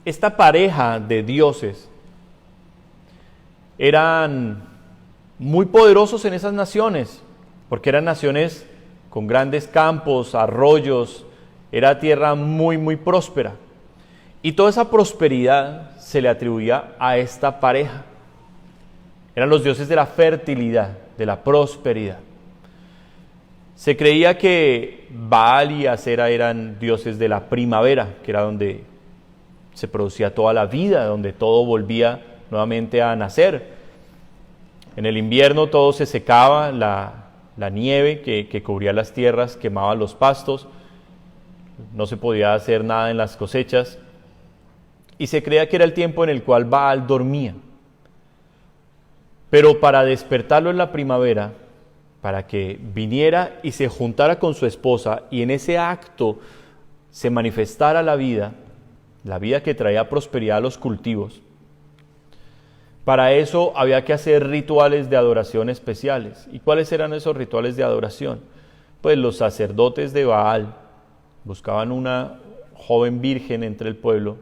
Esta pareja de dioses eran muy poderosos en esas naciones, porque eran naciones con grandes campos, arroyos, era tierra muy, muy próspera. Y toda esa prosperidad se le atribuía a esta pareja. Eran los dioses de la fertilidad, de la prosperidad. Se creía que Baal y Acera eran dioses de la primavera, que era donde se producía toda la vida, donde todo volvía nuevamente a nacer. En el invierno todo se secaba, la la nieve que cubría las tierras, quemaba los pastos, no se podía hacer nada en las cosechas, y se creía que era el tiempo en el cual Baal dormía. Pero para despertarlo en la primavera, para que viniera y se juntara con su esposa, y en ese acto se manifestara la vida que traía prosperidad a los cultivos, para eso había que hacer rituales de adoración especiales. ¿Y cuáles eran esos rituales de adoración? Pues los sacerdotes de Baal buscaban una joven virgen entre el pueblo,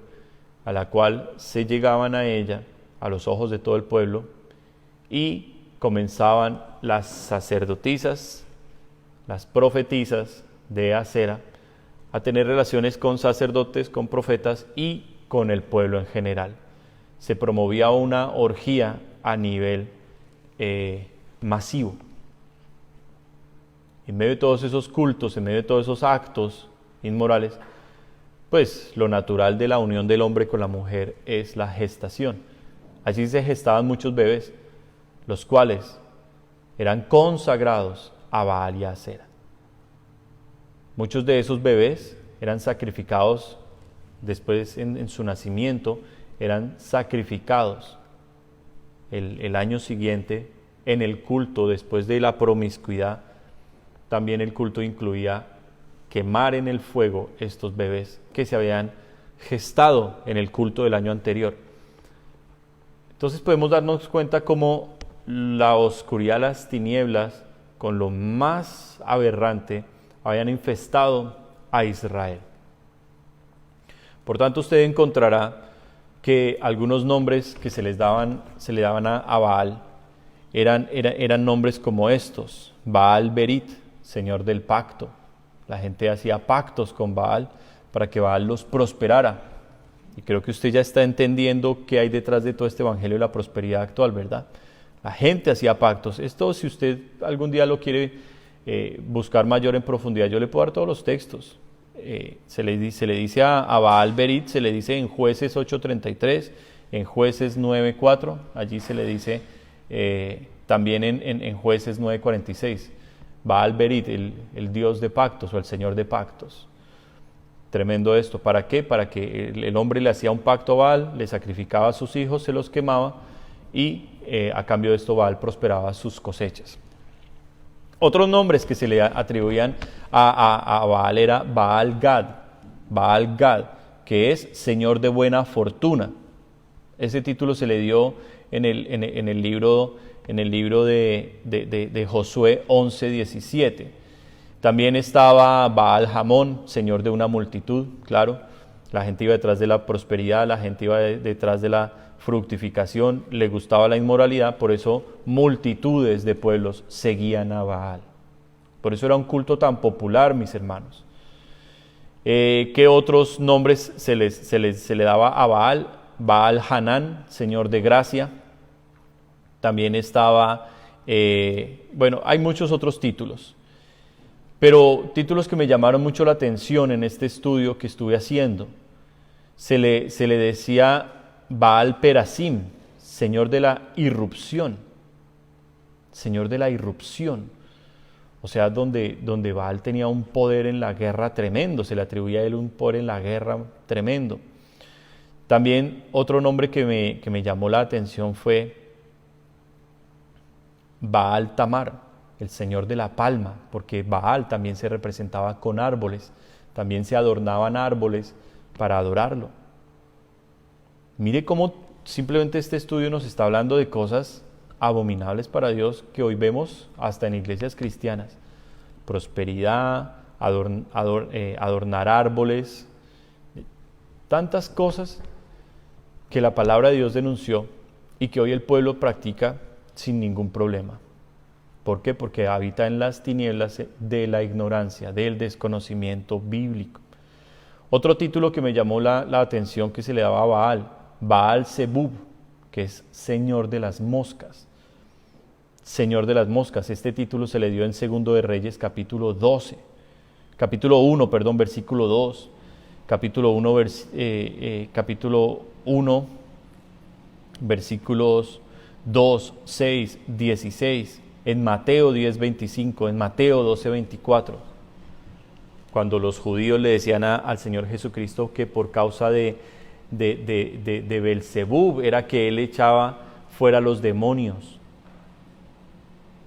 a la cual se llegaban a ella, a los ojos de todo el pueblo, y comenzaban las sacerdotisas, las profetisas de Acera, a tener relaciones con sacerdotes, con profetas y con el pueblo en general. Se promovía una orgía a nivel masivo. En medio de todos esos cultos, en medio de todos esos actos inmorales, pues lo natural de la unión del hombre con la mujer es la gestación. Allí se gestaban muchos bebés, los cuales eran consagrados a Baal y a Acera. Muchos de esos bebés eran sacrificados después en su nacimiento, eran sacrificados el año siguiente en el culto. Después de la promiscuidad, también el culto incluía quemar en el fuego estos bebés que se habían gestado en el culto del año anterior. Entonces podemos darnos cuenta cómo la oscuridad, las tinieblas, con lo más aberrante, habían infestado a Israel. Por tanto, usted encontrará que algunos nombres que se le daban a Baal eran nombres como estos: Baal Berit, Señor del pacto. La gente hacía pactos con Baal para que Baal los prosperara. Y creo que usted ya está entendiendo qué hay detrás de todo este evangelio de la prosperidad actual, ¿verdad? La gente hacía pactos. Esto, si usted algún día lo quiere buscar mayor en profundidad, yo le puedo dar todos los textos. Se le dice a Baal Berit, se le dice en Jueces 8:33, en Jueces 9:4, allí se le dice también en Jueces 9:46, Baal Berit, el Dios de pactos o el Señor de pactos. Tremendo esto. ¿Para qué? Para que el hombre le hacía un pacto a Baal, le sacrificaba a sus hijos, se los quemaba y a cambio de esto Baal prosperaba sus cosechas. Otros nombres que se le atribuían a Baal era Baal Gad, que es Señor de buena fortuna. Ese título se le dio en el libro de Josué 11:17. También estaba Baal Hamón, Señor de una multitud. Claro, la gente iba detrás de la prosperidad, la gente iba detrás de la fructificación, le gustaba la inmoralidad, por eso multitudes de pueblos seguían a Baal. Por eso era un culto tan popular, mis hermanos. ¿Qué otros nombres se le daba a Baal? Baal Hanán, Señor de gracia. También estaba, hay muchos otros títulos, pero títulos que me llamaron mucho la atención en este estudio que estuve haciendo. Se le decía Baal Perasim, Señor de la irrupción. Señor de la irrupción. O sea, donde Baal tenía un poder en la guerra tremendo, se le atribuía a él un poder en la guerra tremendo. También otro nombre que me llamó la atención fue Baal Tamar, el Señor de la palma, porque Baal también se representaba con árboles, también se adornaban árboles para adorarlo. Mire cómo simplemente este estudio nos está hablando de cosas abominables para Dios que hoy vemos hasta en iglesias cristianas. Prosperidad, adornar árboles, tantas cosas que la palabra de Dios denunció y que hoy el pueblo practica sin ningún problema. ¿Por qué? Porque habita en las tinieblas de la ignorancia, del desconocimiento bíblico. Otro título que me llamó la atención que se le daba a Baal, Baal Zebub, que es Señor de las moscas. Señor de las moscas. Este título se le dio en 2 de Reyes, capítulo 1, versículo 2, capítulo 1, versículos 2, 6, 16 en Mateo 10:25, en Mateo 12:24, cuando los judíos le decían al Señor Jesucristo que por causa de Belzebub era que él echaba fuera los demonios.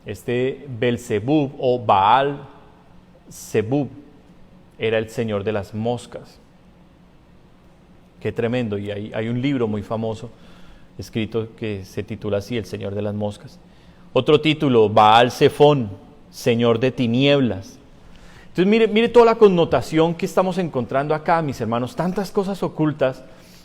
Este Belzebub o Baal-Zebub era el señor de las moscas. Qué tremendo, y hay un libro muy famoso escrito que se titula así, El Señor de las Moscas. Otro título, Baal-Zephón, Señor de Tinieblas. Entonces mire toda la connotación que estamos encontrando acá, mis hermanos, tantas cosas ocultas,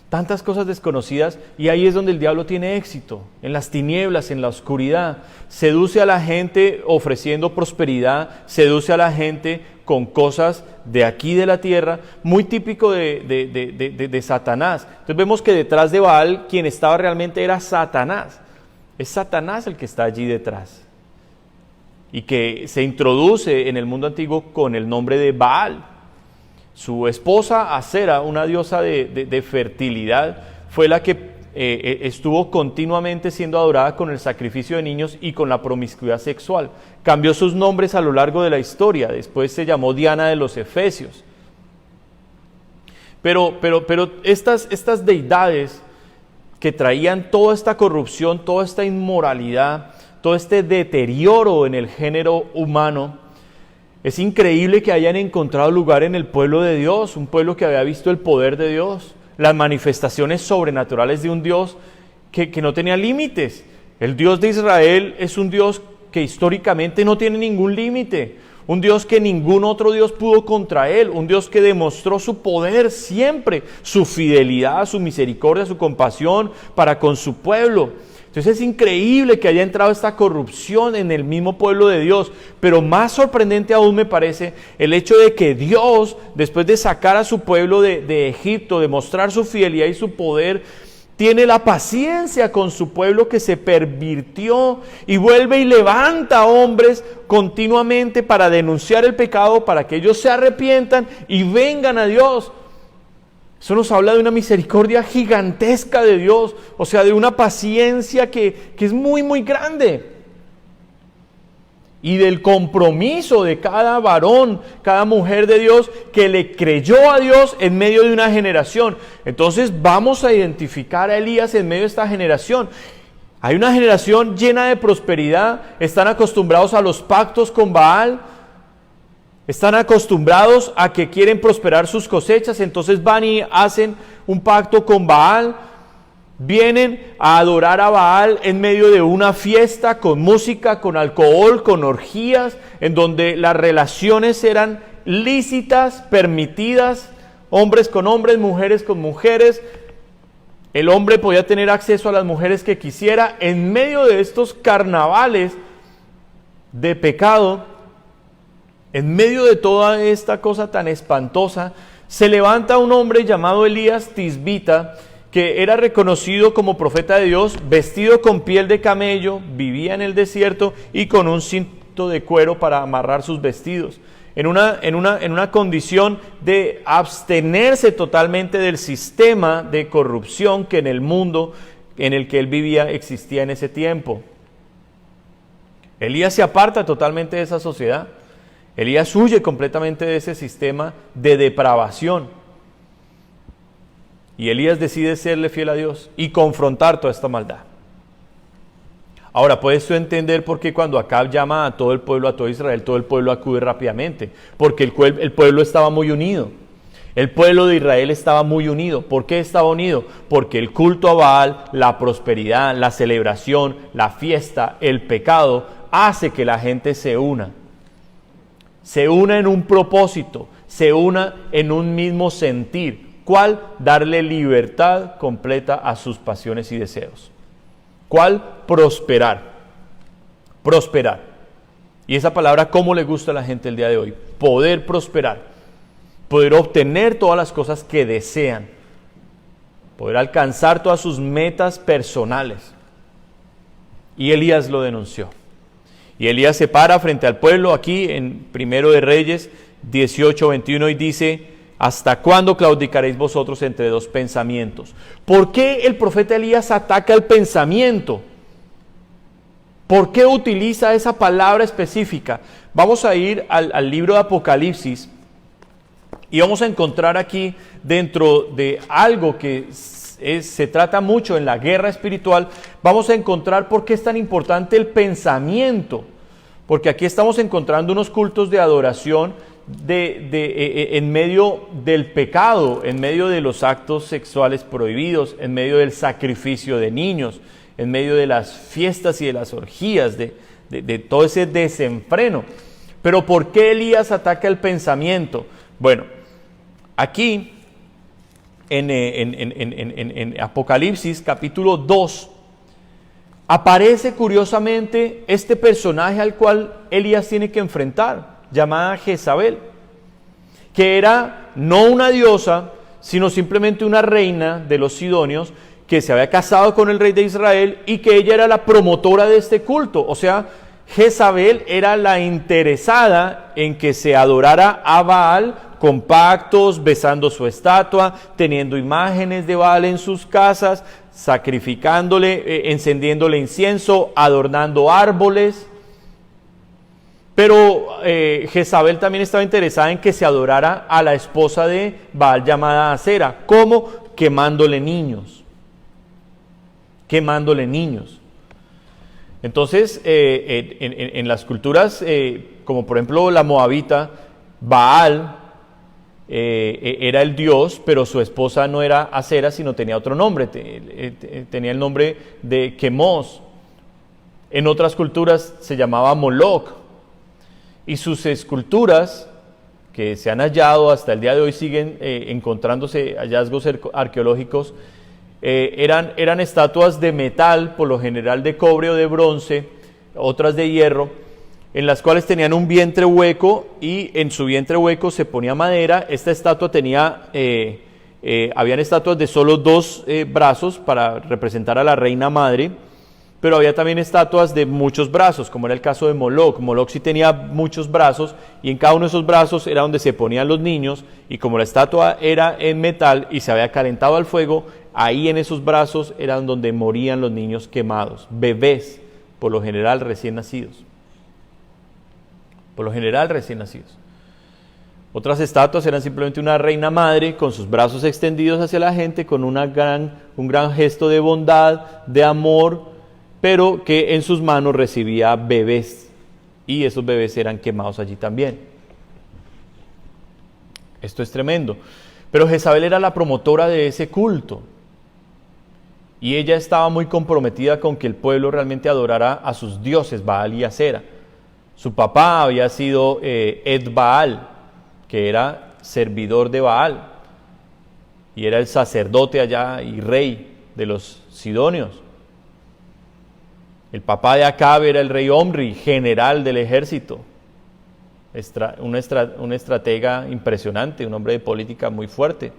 tantas cosas desconocidas, y ahí es donde el diablo tiene éxito, en las tinieblas, en la oscuridad. Saduce a la gente ofreciendo prosperidad, seduce a la gente con cosas de aquí de la tierra, muy típico de Satanás. Entonces vemos que detrás de Baal, quien estaba realmente era Satanás. Es Satanás el que está allí detrás, y que se introduce en el mundo antiguo con el nombre de Baal. Su esposa Acera, una diosa de fertilidad, fue la que estuvo continuamente siendo adorada con el sacrificio de niños y con la promiscuidad sexual. Cambió sus nombres a lo largo de la historia, después se llamó Diana de los Efesios. Pero estas deidades que traían toda esta corrupción, toda esta inmoralidad, todo este deterioro en el género humano, es increíble que hayan encontrado lugar en el pueblo de Dios, un pueblo que había visto el poder de Dios, las manifestaciones sobrenaturales de un Dios que no tenía límites. El Dios de Israel es un Dios que históricamente no tiene ningún límite, un Dios que ningún otro Dios pudo contra él, un Dios que demostró su poder siempre, su fidelidad, su misericordia, su compasión para con su pueblo. Entonces es increíble que haya entrado esta corrupción en el mismo pueblo de Dios, pero más sorprendente aún me parece el hecho de que Dios, después de sacar a su pueblo de Egipto, de mostrar su fidelidad y su poder, tiene la paciencia con su pueblo que se pervirtió y vuelve y levanta hombres continuamente para denunciar el pecado, para que ellos se arrepientan y vengan a Dios. Eso nos habla de una misericordia gigantesca de Dios, o sea, de una paciencia que es muy, muy grande. Y del compromiso de cada varón, cada mujer de Dios que le creyó a Dios en medio de una generación. Entonces vamos a identificar a Elías en medio de esta generación. Hay una generación llena de prosperidad, están acostumbrados a los pactos con Baal, están acostumbrados a que quieren prosperar sus cosechas, entonces van y hacen un pacto con Baal, vienen a adorar a Baal en medio de una fiesta, con música, con alcohol, con orgías, en donde las relaciones eran lícitas, permitidas, hombres con hombres, mujeres con mujeres. El hombre podía tener acceso a las mujeres que quisiera. En medio de estos carnavales de pecado, en medio de toda esta cosa tan espantosa, se levanta un hombre llamado Elías Tisbita, que era reconocido como profeta de Dios, vestido con piel de camello, vivía en el desierto y con un cinto de cuero para amarrar sus vestidos, en una condición de abstenerse totalmente del sistema de corrupción que en el mundo en el que él vivía existía en ese tiempo. Elías se aparta totalmente de esa sociedad. Elías huye completamente de ese sistema de depravación. Y Elías decide serle fiel a Dios y confrontar toda esta maldad. Ahora, puedes tú entender por qué cuando Acab llama a todo el pueblo, a todo Israel, todo el pueblo acude rápidamente. Porque el pueblo estaba muy unido. El pueblo de Israel estaba muy unido. ¿Por qué estaba unido? Porque el culto a Baal, la prosperidad, la celebración, la fiesta, el pecado, hace que la gente se una. Se una en un propósito, se una en un mismo sentir. ¿Cuál? Darle libertad completa a sus pasiones y deseos. ¿Cuál? Prosperar. Prosperar. Y esa palabra, ¿cómo le gusta a la gente el día de hoy? Poder prosperar. Poder obtener todas las cosas que desean. Poder alcanzar todas sus metas personales. Y Elías lo denunció. Y Elías se para frente al pueblo aquí en 1 de Reyes 18:21 y dice: ¿hasta cuándo claudicaréis vosotros entre dos pensamientos? ¿Por qué el profeta Elías ataca el pensamiento? ¿Por qué utiliza esa palabra específica? Vamos a ir al libro de Apocalipsis y vamos a encontrar aquí, dentro de algo que se trata mucho en la guerra espiritual, vamos a encontrar por qué es tan importante el pensamiento. Porque aquí estamos encontrando unos cultos de adoración en medio del pecado, en medio de los actos sexuales prohibidos, en medio del sacrificio de niños, en medio de las fiestas y de las orgías, de todo ese desenfreno. Pero ¿por qué Elías ataca el pensamiento? Bueno, aquí en Apocalipsis capítulo 2 aparece curiosamente este personaje al cual Elías tiene que enfrentar, llamada Jezabel, que era no una diosa, sino simplemente una reina de los sidonios, que se había casado con el rey de Israel y que ella era la promotora de este culto. O sea, Jezabel era la interesada en que se adorara a Baal con pactos, besando su estatua, teniendo imágenes de Baal en sus casas, sacrificándole, encendiéndole incienso, adornando árboles. Pero Jezabel también estaba interesada en que se adorara a la esposa de Baal llamada Acera. ¿Cómo? Quemándole niños. Entonces, en las culturas, como por ejemplo la moabita, Baal era el dios, pero su esposa no era Acera, sino tenía otro nombre, tenía el nombre de Quemos. En otras culturas se llamaba Moloch, y sus esculturas, que se han hallado hasta el día de hoy, siguen encontrándose hallazgos arqueológicos, eran estatuas de metal, por lo general de cobre o de bronce, otras de hierro, en las cuales tenían un vientre hueco, y en su vientre hueco se ponía madera. Esta estatua tenía, habían estatuas de solo 2 brazos para representar a la reina madre, pero había también estatuas de muchos brazos, como era el caso de Moloch. Moloch sí tenía muchos brazos, y en cada uno de esos brazos era donde se ponían los niños, y como la estatua era en metal y se había calentado al fuego, ahí en esos brazos eran donde morían los niños quemados, bebés, por lo general recién nacidos. Otras estatuas eran simplemente una reina madre con sus brazos extendidos hacia la gente, con un gran gesto de bondad, de amor, pero que en sus manos recibía bebés, y esos bebés eran quemados allí también. Esto es tremendo. Pero Jezabel era la promotora de ese culto, y ella estaba muy comprometida con que el pueblo realmente adorara a sus dioses, Baal y Acera. Su papá había sido Ed Baal, que era servidor de Baal, y era el sacerdote allá y rey de los sidonios. El papá de Acab era el rey Omri, general del ejército, un estratega impresionante, un hombre de política muy fuerte.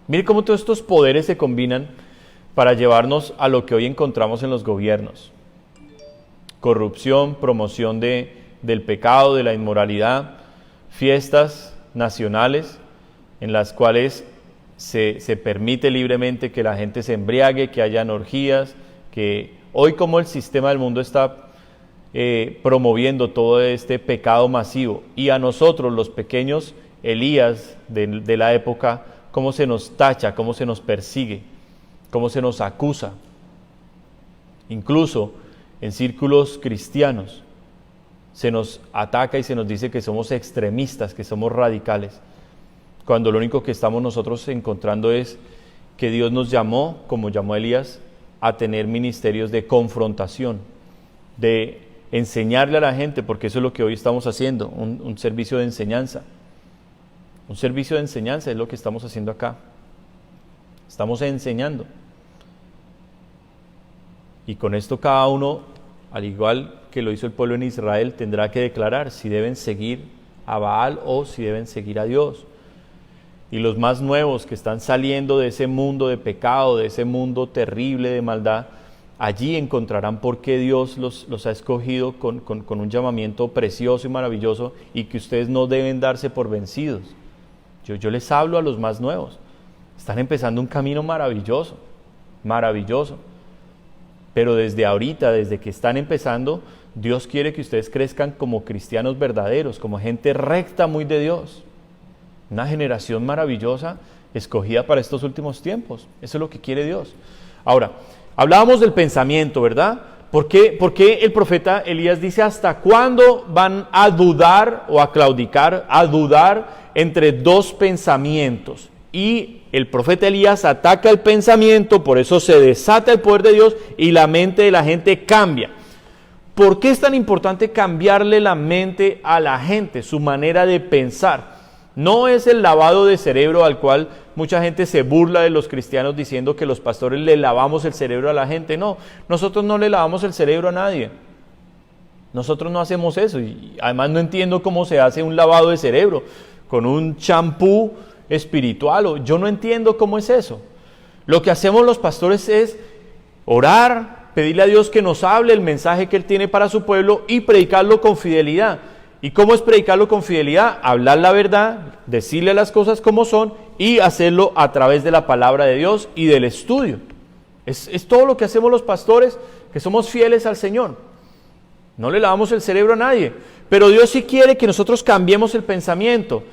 Mire cómo todos estos poderes se combinan para llevarnos a lo que hoy encontramos en los gobiernos: corrupción, promoción del pecado, de la inmoralidad, fiestas nacionales en las cuales se permite libremente que la gente se embriague, que hayan orgías, que hoy, como el sistema del mundo está promoviendo todo este pecado masivo, y a nosotros, los pequeños Elías de la época, cómo se nos tacha, cómo se nos persigue, cómo se nos acusa, incluso en círculos cristianos se nos ataca y se nos dice que somos extremistas, que somos radicales, cuando lo único que estamos nosotros encontrando es que Dios nos llamó, como llamó a Elías, a tener ministerios de confrontación, de enseñarle a la gente, porque eso es lo que hoy estamos haciendo, un servicio de enseñanza. Un servicio de enseñanza es lo que estamos haciendo acá. Estamos enseñando. Y con esto cada uno, al igual que lo hizo el pueblo en Israel, tendrá que declarar si deben seguir a Baal o si deben seguir a Dios. Y los más nuevos que están saliendo de ese mundo de pecado, de ese mundo terrible de maldad, allí encontrarán por qué Dios los ha escogido con un llamamiento precioso y maravilloso, y que ustedes no deben darse por vencidos. Yo les hablo a los más nuevos. Están empezando un camino maravilloso, maravilloso. Pero desde ahorita, desde que están empezando, Dios quiere que ustedes crezcan como cristianos verdaderos, como gente recta muy de Dios. Una generación maravillosa escogida para estos últimos tiempos. Eso es lo que quiere Dios. Ahora, hablábamos del pensamiento, ¿verdad? ¿Por qué el profeta Elías dice hasta cuándo van a dudar o a claudicar, a dudar entre dos pensamientos? Y el profeta Elías ataca el pensamiento, por eso se desata el poder de Dios y la mente de la gente cambia. ¿Por qué es tan importante cambiarle la mente a la gente, su manera de pensar? No es el lavado de cerebro al cual mucha gente se burla de los cristianos diciendo que los pastores le lavamos el cerebro a la gente. No, nosotros no le lavamos el cerebro a nadie. Nosotros no hacemos eso y además no entiendo cómo se hace un lavado de cerebro con un champú espiritual. Yo no entiendo cómo es eso. Lo que hacemos los pastores es orar, pedirle a Dios que nos hable el mensaje que Él tiene para su pueblo y predicarlo con fidelidad. ¿Y cómo es predicarlo con fidelidad? Hablar la verdad, decirle las cosas como son y hacerlo a través de la palabra de Dios y del estudio. Es todo lo que hacemos los pastores, que somos fieles al Señor. No le lavamos el cerebro a nadie, pero Dios sí quiere que nosotros cambiemos el pensamiento.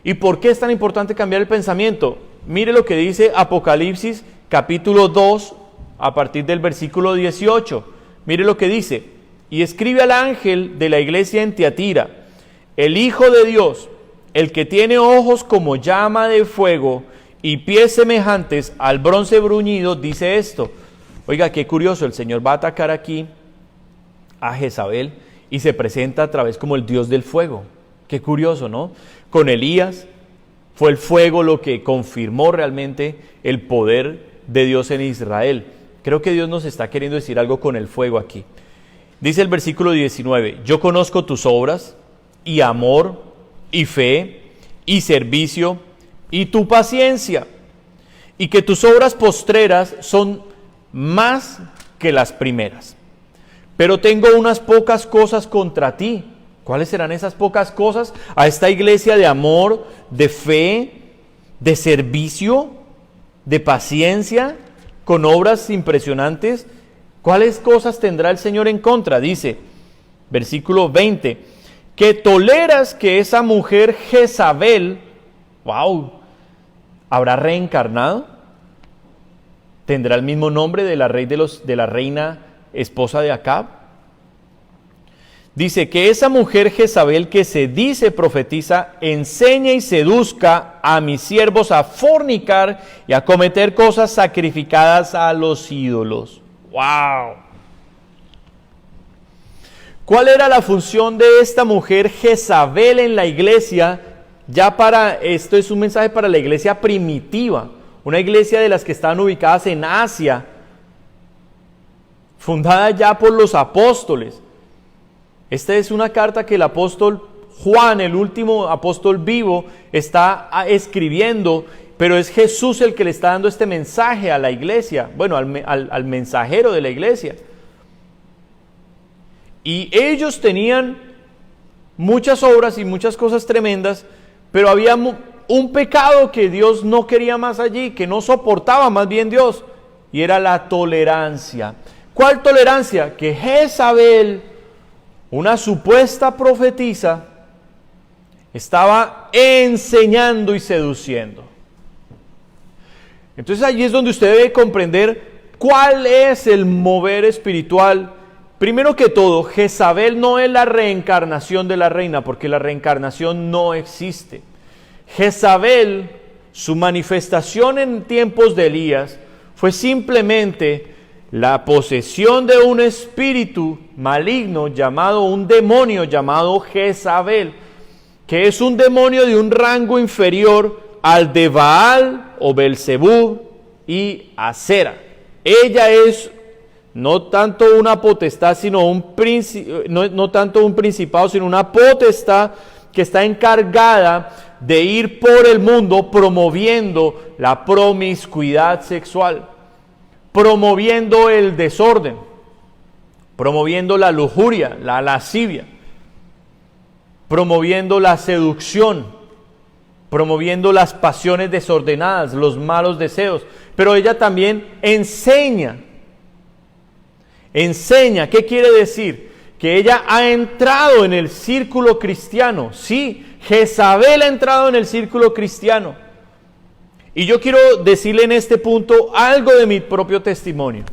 ¿Y por qué es tan importante cambiar el pensamiento? Mire lo que dice Apocalipsis capítulo 2 a partir del versículo 18. Mire lo que dice: y escribe al ángel de la iglesia en Tiatira, el Hijo de Dios, el que tiene ojos como llama de fuego y pies semejantes al bronce bruñido, dice esto. Oiga, qué curioso, el Señor va a atacar aquí a Jezabel y se presenta a través como el Dios del fuego. Qué curioso, ¿no? Con Elías fue el fuego lo que confirmó realmente el poder de Dios en Israel. Creo que Dios nos está queriendo decir algo con el fuego aquí. Dice el versículo 19, yo conozco tus obras y amor y fe y servicio y tu paciencia, y que tus obras postreras son más que las primeras. Pero tengo unas pocas cosas contra ti. ¿Cuáles serán esas pocas cosas? A esta iglesia de amor, de fe, de servicio, de paciencia, con obras impresionantes. ¿Cuáles cosas tendrá el Señor en contra? Dice, versículo 20, que toleras que esa mujer Jezabel, wow, ¿habrá reencarnado? ¿Tendrá el mismo nombre de la reina esposa de Acab? Dice que esa mujer Jezabel que se dice profetiza, enseña y seduzca a mis siervos a fornicar y a cometer cosas sacrificadas a los ídolos. ¡Wow! ¿Cuál era la función de esta mujer Jezabel en la iglesia? Esto es un mensaje para la iglesia primitiva, una iglesia de las que estaban ubicadas en Asia, fundada ya por los apóstoles. Esta es una carta que el apóstol Juan, el último apóstol vivo, está escribiendo, pero es Jesús el que le está dando este mensaje a la iglesia, bueno, al mensajero de la iglesia. Y ellos tenían muchas obras y muchas cosas tremendas, pero había un pecado que Dios no quería más allí, que no soportaba más bien Dios, y era la tolerancia. ¿Cuál tolerancia? Que Jezabel, una supuesta profetisa, estaba enseñando y seduciendo. Entonces allí es donde usted debe comprender cuál es el mover espiritual. Primero que todo, Jezabel no es la reencarnación de la reina, porque la reencarnación no existe. Jezabel, su manifestación en tiempos de Elías, fue simplemente la posesión de un espíritu maligno llamado, un demonio llamado Jezabel, que es un demonio de un rango inferior al de Baal o Belzebú y Acera. Ella es no tanto una potestad, sino no tanto un principado, sino una potestad que está encargada de ir por el mundo promoviendo la promiscuidad sexual, promoviendo el desorden, promoviendo la lujuria, la lascivia, promoviendo la seducción, promoviendo las pasiones desordenadas, los malos deseos. Pero ella también enseña. Enseña, ¿qué quiere decir? Que ella ha entrado en el círculo cristiano. Sí, Jezabel ha entrado en el círculo cristiano. Y yo quiero decirle en este punto algo de mi propio testimonio.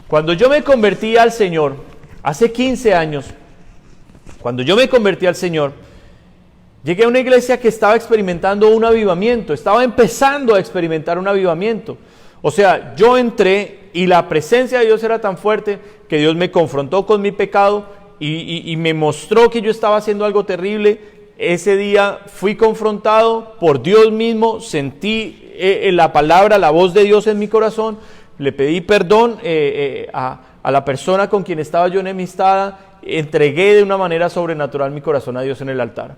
Cuando yo me convertí al Señor, hace 15 años, cuando yo me convertí al Señor, llegué a una iglesia que estaba experimentando un avivamiento, estaba empezando a experimentar un avivamiento. O sea, yo entré y la presencia de Dios era tan fuerte que Dios me confrontó con mi pecado y me mostró que yo estaba haciendo algo terrible. Ese día fui confrontado por Dios mismo, sentí la palabra, la voz de Dios en mi corazón, le pedí perdón a la persona con quien estaba yo enemistada, entregué de una manera sobrenatural mi corazón a Dios en el altar.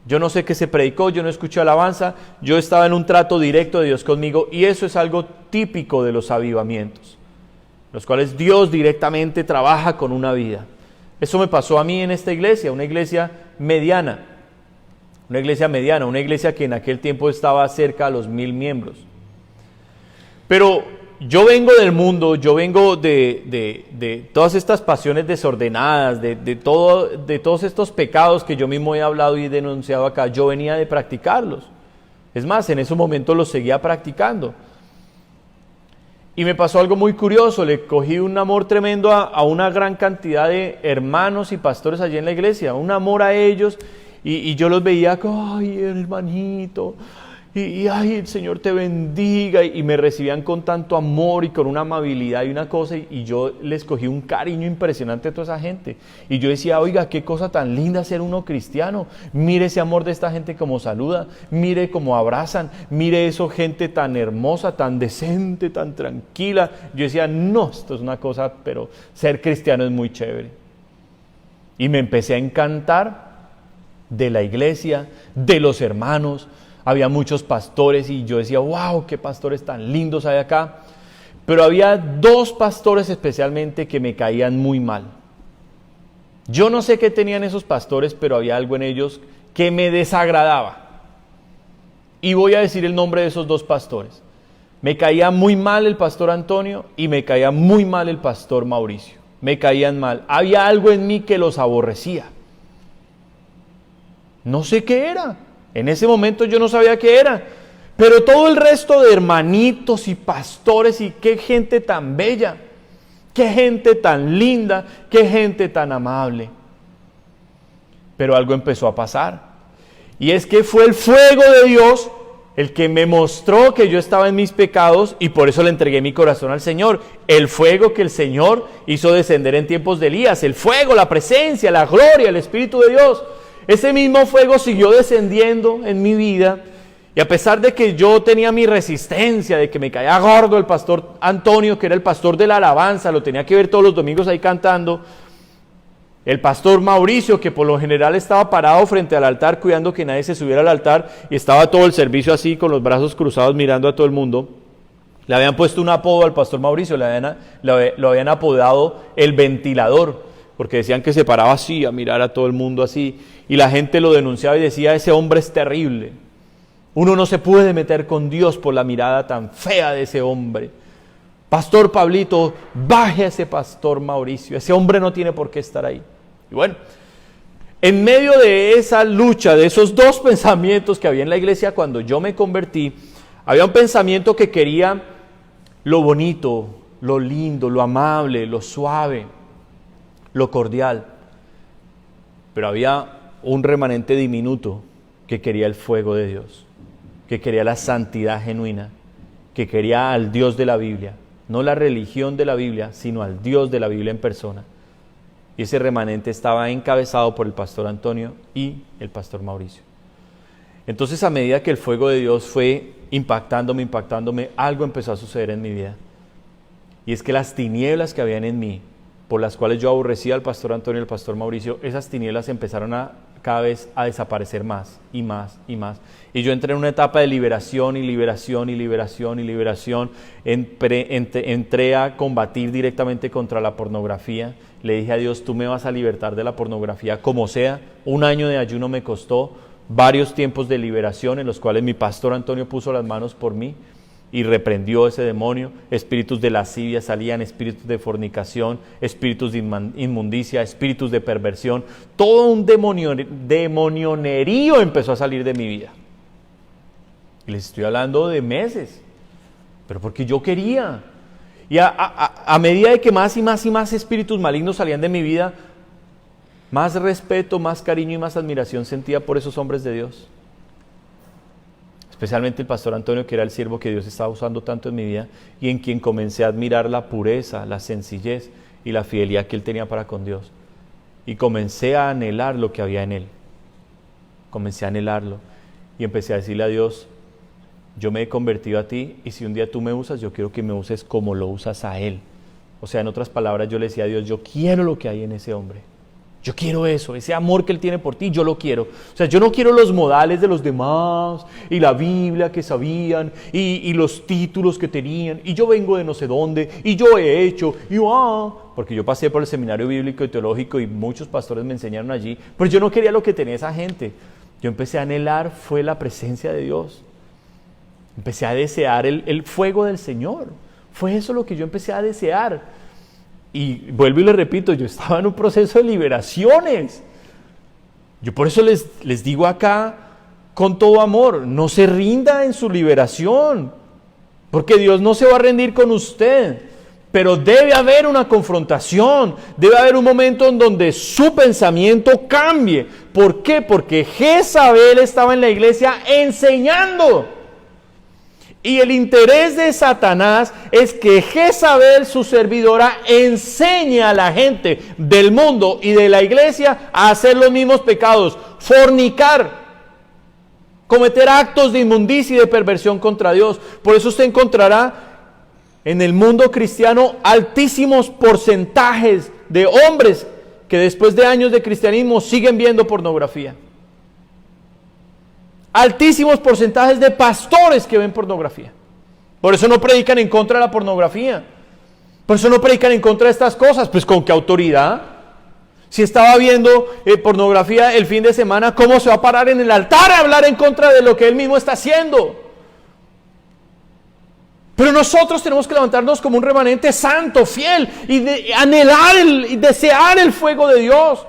Yo no sé qué se predicó, yo no escuché alabanza, yo estaba en un trato directo de Dios conmigo, y eso es algo típico de los avivamientos, los cuales Dios directamente trabaja con una vida. Eso me pasó a mí en esta iglesia, una iglesia mediana, una iglesia que en aquel tiempo estaba cerca a los 1000 miembros. Pero yo vengo del mundo, yo vengo de todas estas pasiones desordenadas, de todos estos pecados que yo mismo he hablado y denunciado acá. Yo venía de practicarlos. Es más, en ese momento los seguía practicando. Y me pasó algo muy curioso, le cogí un amor tremendo a una gran cantidad de hermanos y pastores allí en la iglesia, un amor a ellos, y yo los veía, ay, hermanito, y ay, el Señor te bendiga, y me recibían con tanto amor y con una amabilidad y una cosa, y yo les cogí un cariño impresionante a toda esa gente, y yo decía, oiga, qué cosa tan linda ser uno cristiano, mire ese amor de esta gente como saluda, mire cómo abrazan, mire eso, gente tan hermosa, tan decente, tan tranquila. Yo decía, no, esto es una cosa, pero ser cristiano es muy chévere. Y me empecé a encantar de la iglesia, de los hermanos. Había muchos pastores y yo decía, wow, qué pastores tan lindos hay acá. Pero había 2 pastores especialmente que me caían muy mal. Yo no sé qué tenían esos pastores, pero había algo en ellos que me desagradaba. Y voy a decir el nombre de esos 2 pastores. Me caía muy mal el pastor Antonio y me caía muy mal el pastor Mauricio. Me caían mal. Había algo en mí que los aborrecía. No sé qué era. En ese momento yo no sabía qué era. Pero todo el resto de hermanitos y pastores, y qué gente tan bella, qué gente tan linda, qué gente tan amable. Pero algo empezó a pasar. Y es que fue el fuego de Dios el que me mostró que yo estaba en mis pecados, y por eso le entregué mi corazón al Señor. El fuego que el Señor hizo descender en tiempos de Elías. El fuego, la presencia, la gloria, el Espíritu de Dios. Ese mismo fuego siguió descendiendo en mi vida, y a pesar de que yo tenía mi resistencia, de que me caía gordo el pastor Antonio, que era el pastor de la alabanza, lo tenía que ver todos los domingos ahí cantando, el pastor Mauricio, que por lo general estaba parado frente al altar cuidando que nadie se subiera al altar, y estaba todo el servicio así con los brazos cruzados mirando a todo el mundo, le habían puesto un apodo al pastor Mauricio, lo habían apodado el ventilador, porque decían que se paraba así a mirar a todo el mundo así, y la gente lo denunciaba y decía, ese hombre es terrible, uno no se puede meter con Dios por la mirada tan fea de ese hombre. Pastor Pablito, baje a ese pastor Mauricio, ese hombre no tiene por qué estar ahí. Y bueno, en medio de esa lucha, de esos 2 pensamientos que había en la iglesia cuando yo me convertí, había un pensamiento que quería lo bonito, lo lindo, lo amable, lo suave, lo cordial, pero había un remanente diminuto que quería el fuego de Dios, que quería la santidad genuina, que quería al Dios de la Biblia, no la religión de la Biblia, sino al Dios de la Biblia en persona. Y ese remanente estaba encabezado por el pastor Antonio y el pastor Mauricio. Entonces, a medida que el fuego de Dios fue impactándome, algo empezó a suceder en mi vida. Y es que las tinieblas que habían en mí, por las cuales yo aborrecía al pastor Antonio y al pastor Mauricio, esas tinieblas empezaron cada vez a desaparecer más y más y más. Y yo entré en una etapa de liberación. Entré a combatir directamente contra la pornografía. Le dije a Dios, tú me vas a libertar de la pornografía como sea. 1 año de ayuno me costó, varios tiempos de liberación en los cuales mi pastor Antonio puso las manos por mí. y reprendió ese demonio. Espíritus de lascivia salían, espíritus de fornicación, espíritus de inmundicia, espíritus de perversión. Todo un demonionerío empezó a salir de mi vida. Y les estoy hablando de meses, pero porque yo quería. Y a medida de que más y más y más espíritus malignos salían de mi vida, más respeto, más cariño y más admiración sentía por esos hombres de Dios. Especialmente el pastor Antonio, que era el siervo que Dios estaba usando tanto en mi vida y en quien comencé a admirar la pureza, la sencillez y la fidelidad que él tenía para con Dios. Y comencé a anhelar lo que había en él. Comencé a anhelarlo y empecé a decirle a Dios: yo me he convertido a ti y si un día tú me usas, yo quiero que me uses como lo usas a él. O sea, en otras palabras, yo le decía a Dios: yo quiero lo que hay en ese hombre. Yo quiero eso, ese amor que él tiene por ti, yo lo quiero. O sea, yo no quiero los modales de los demás, y la Biblia que sabían, y los títulos que tenían, y yo vengo de no sé dónde, y yo he hecho, porque yo pasé por el seminario bíblico y teológico, y muchos pastores me enseñaron allí, pero yo no quería lo que tenía esa gente. Yo empecé a anhelar, fue la presencia de Dios. Empecé a desear el fuego del Señor. Fue eso lo que yo empecé a desear. Y vuelvo y le repito, yo estaba en un proceso de liberaciones. Yo por eso les digo acá con todo amor, no se rinda en su liberación, porque Dios no se va a rendir con usted, pero debe haber una confrontación, debe haber un momento en donde su pensamiento cambie. ¿Por qué? Porque Jezabel estaba en la iglesia enseñando. Y el interés de Satanás es que Jezabel, su servidora, enseñe a la gente del mundo y de la iglesia a hacer los mismos pecados: fornicar, cometer actos de inmundicia y de perversión contra Dios. Por eso usted encontrará en el mundo cristiano altísimos porcentajes de hombres que después de años de cristianismo siguen viendo pornografía. Altísimos porcentajes de pastores que ven pornografía. Por eso no predican en contra de la pornografía. Por eso no predican en contra de estas cosas. Pues ¿con qué autoridad? Si estaba viendo pornografía el fin de semana, ¿cómo se va a parar en el altar a hablar en contra de lo que él mismo está haciendo? Pero nosotros tenemos que levantarnos como un remanente santo, fiel, y anhelar y desear el fuego de Dios.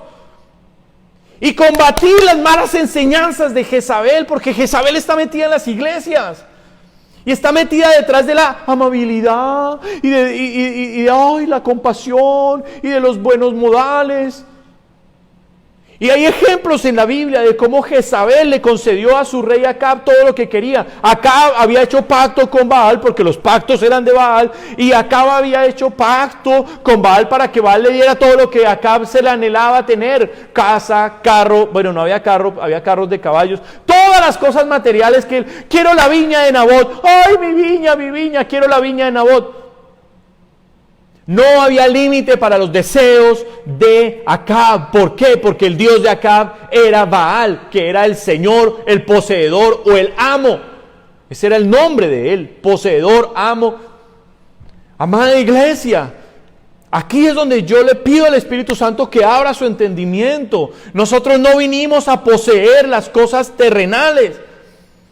Y combatir las malas enseñanzas de Jezabel, porque Jezabel está metida en las iglesias. Y está metida detrás de la amabilidad y de la compasión y de los buenos modales. Y hay ejemplos en la Biblia de cómo Jezabel le concedió a su rey Acab todo lo que quería. Acab había hecho pacto con Baal, porque los pactos eran de Baal, y Acab había hecho pacto con Baal para que Baal le diera todo lo que Acab se le anhelaba tener: casa, carro, bueno, no había carro, había carros de caballos, todas las cosas materiales que él: quiero la viña de Nabot, ay, mi viña, quiero la viña de Nabot. No había límite para los deseos de Acab. ¿Por qué? Porque el Dios de Acab era Baal, que era el Señor, el poseedor o el amo. Ese era el nombre de él: poseedor, amo. Amada iglesia, aquí es donde yo le pido al Espíritu Santo que abra su entendimiento. Nosotros no vinimos a poseer las cosas terrenales.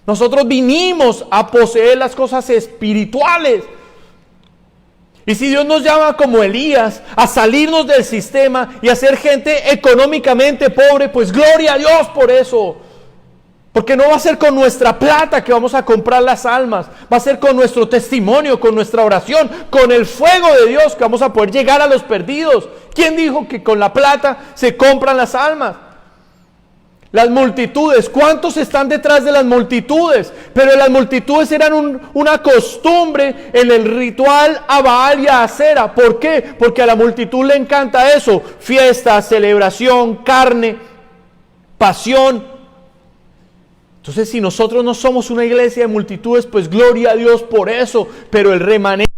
Nosotros vinimos a poseer las cosas espirituales. Y si Dios nos llama como Elías a salirnos del sistema y a ser gente económicamente pobre, pues gloria a Dios por eso. Porque no va a ser con nuestra plata que vamos a comprar las almas, va a ser con nuestro testimonio, con nuestra oración, con el fuego de Dios que vamos a poder llegar a los perdidos. ¿Quién dijo que con la plata se compran las almas? Las multitudes, ¿cuántos están detrás de las multitudes? Pero las multitudes eran una costumbre en el ritual a Baal y a Acera. ¿Por qué? Porque a la multitud le encanta eso: fiesta, celebración, carne, pasión. Entonces, si nosotros no somos una iglesia de multitudes, pues gloria a Dios por eso. Pero el remanente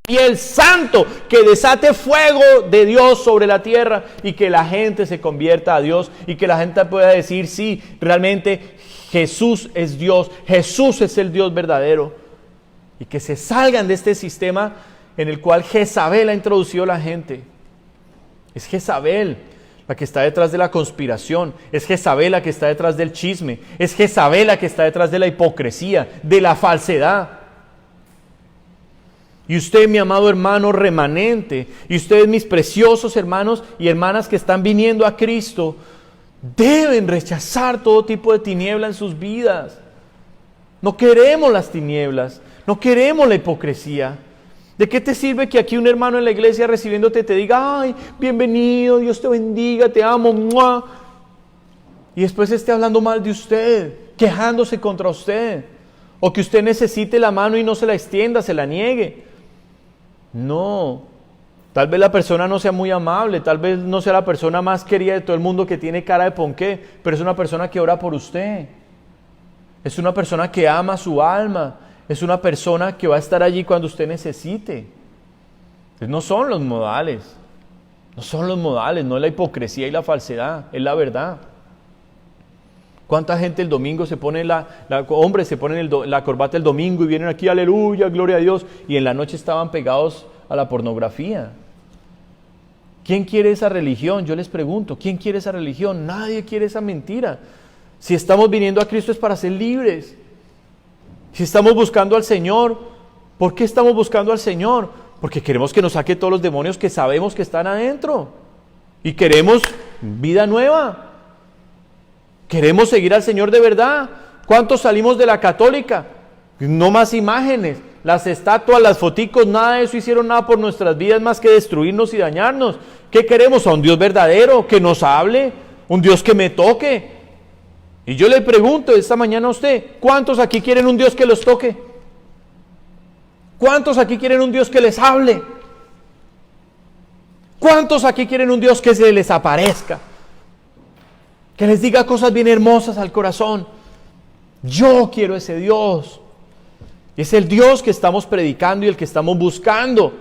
y el santo, que desate fuego de Dios sobre la tierra y que la gente se convierta a Dios y que la gente pueda decir: sí, realmente Jesús es Dios, Jesús es el Dios verdadero. Y que se salgan de este sistema en el cual Jezabel ha introducido a la gente. Es Jezabel la que está detrás de la conspiración, es Jezabel la que está detrás del chisme, es Jezabel la que está detrás de la hipocresía, de la falsedad. Y usted, mi amado hermano remanente, y ustedes, mis preciosos hermanos y hermanas que están viniendo a Cristo, deben rechazar todo tipo de tiniebla en sus vidas. No queremos las tinieblas, no queremos la hipocresía. ¿De qué te sirve que aquí un hermano en la iglesia recibiéndote te diga, ay, bienvenido, Dios te bendiga, te amo, ¡mua! Y después esté hablando mal de usted, quejándose contra usted, o que usted necesite la mano y no se la extienda, se la niegue? No, tal vez la persona no sea muy amable, tal vez no sea la persona más querida de todo el mundo que tiene cara de ponqué, pero es una persona que ora por usted, es una persona que ama su alma, es una persona que va a estar allí cuando usted necesite. Entonces, no son los modales, no es la hipocresía y la falsedad, es la verdad. ¿Cuánta gente el domingo se pone hombres se ponen la corbata el domingo y vienen aquí, aleluya, gloria a Dios, y en la noche estaban pegados a la pornografía? ¿Quién quiere esa religión? Yo les pregunto, ¿quién quiere esa religión? Nadie quiere esa mentira. Si estamos viniendo a Cristo es para ser libres. Si estamos buscando al Señor, ¿por qué estamos buscando al Señor? Porque queremos que nos saque todos los demonios que sabemos que están adentro. Y queremos vida nueva. Queremos seguir al Señor de verdad. ¿Cuántos salimos de la católica? No más imágenes. Las estatuas, las foticos, nada de eso hicieron nada por nuestras vidas más que destruirnos y dañarnos. ¿Qué queremos? A un Dios verdadero, que nos hable, un Dios que me toque. Y yo le pregunto esta mañana a usted, ¿cuántos aquí quieren un Dios que los toque? ¿Cuántos aquí quieren un Dios que les hable? ¿Cuántos aquí quieren un Dios que se les aparezca? Que les diga cosas bien hermosas al corazón. Yo quiero ese Dios. Y es el Dios que estamos predicando y el que estamos buscando.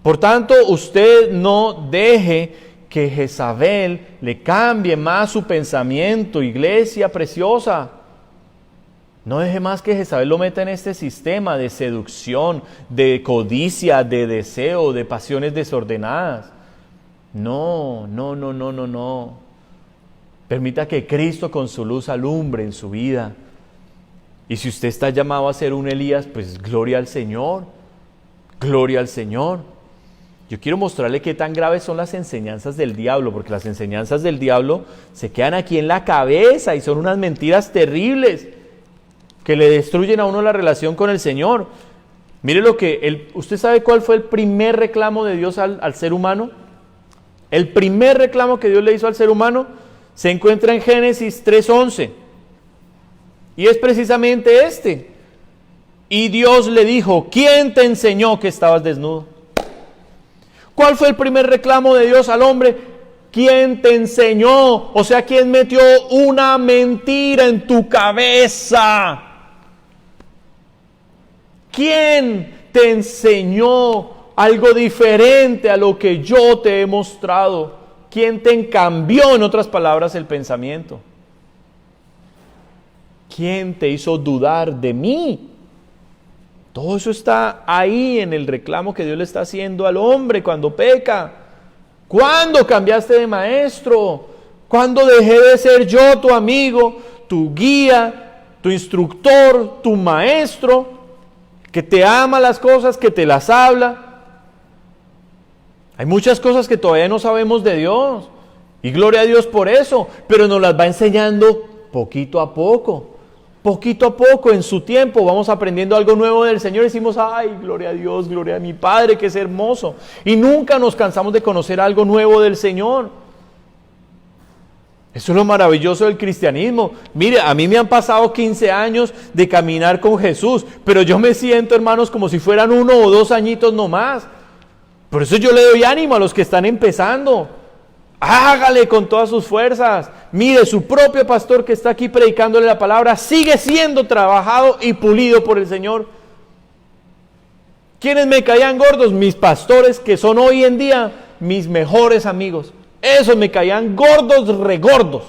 Por tanto, usted no deje que Jezabel le cambie más su pensamiento, iglesia preciosa. No deje más que Jezabel lo meta en este sistema de seducción, de codicia, de deseo, de pasiones desordenadas. No. Permita que Cristo con su luz alumbre en su vida. Y si usted está llamado a ser un Elías, pues gloria al Señor. Gloria al Señor. Yo quiero mostrarle qué tan graves son las enseñanzas del diablo, porque las enseñanzas del diablo se quedan aquí en la cabeza y son unas mentiras terribles que le destruyen a uno la relación con el Señor. Mire ¿usted sabe cuál fue el primer reclamo de Dios al ser humano? El primer reclamo que Dios le hizo al ser humano se encuentra en Génesis 3:11 y es precisamente este. Y Dios le dijo, ¿quién te enseñó que estabas desnudo? ¿Cuál fue el primer reclamo de Dios al hombre? ¿Quién te enseñó? O sea, ¿quién metió una mentira en tu cabeza? ¿Quién te enseñó algo diferente a lo que yo te he mostrado? ¿Quién te cambió, en otras palabras, el pensamiento? ¿Quién te hizo dudar de mí? Todo eso está ahí en el reclamo que Dios le está haciendo al hombre cuando peca. ¿Cuándo cambiaste de maestro? ¿Cuándo dejé de ser yo tu amigo, tu guía, tu instructor, tu maestro, que te ama las cosas, que te las habla? Hay muchas cosas que todavía no sabemos de Dios, y gloria a Dios por eso, pero nos las va enseñando poquito a poco. Poquito a poco, en su tiempo, vamos aprendiendo algo nuevo del Señor y decimos, ay, gloria a Dios, gloria a mi Padre, que es hermoso. Y nunca nos cansamos de conocer algo nuevo del Señor. Eso es lo maravilloso del cristianismo. Mire, a mí me han pasado 15 años de caminar con Jesús, pero yo me siento, hermanos, como si fueran 1 o 2 añitos nomás. Por eso yo le doy ánimo a los que están empezando. Hágale con todas sus fuerzas. Mire, su propio pastor que está aquí predicándole la palabra sigue siendo trabajado y pulido por el Señor. ¿Quiénes me caían gordos? Mis pastores, que son hoy en día mis mejores amigos. Esos me caían gordos, regordos.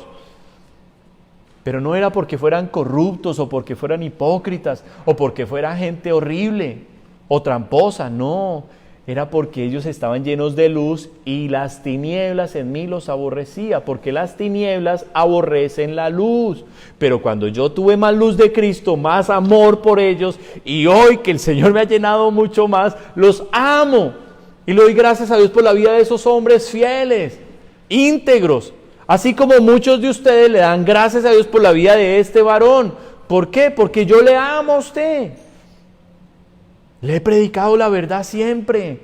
Pero no era porque fueran corruptos o porque fueran hipócritas o porque fuera gente horrible o tramposa, no. era porque ellos estaban llenos de luz y las tinieblas en mí los aborrecía, porque las tinieblas aborrecen la luz. Pero cuando yo tuve más luz de Cristo, más amor por ellos, y hoy que el Señor me ha llenado mucho más, los amo. Y le doy gracias a Dios por la vida de esos hombres fieles, íntegros. Así como muchos de ustedes le dan gracias a Dios por la vida de este varón. ¿Por qué? Porque yo le amo a usted. Le he predicado la verdad siempre.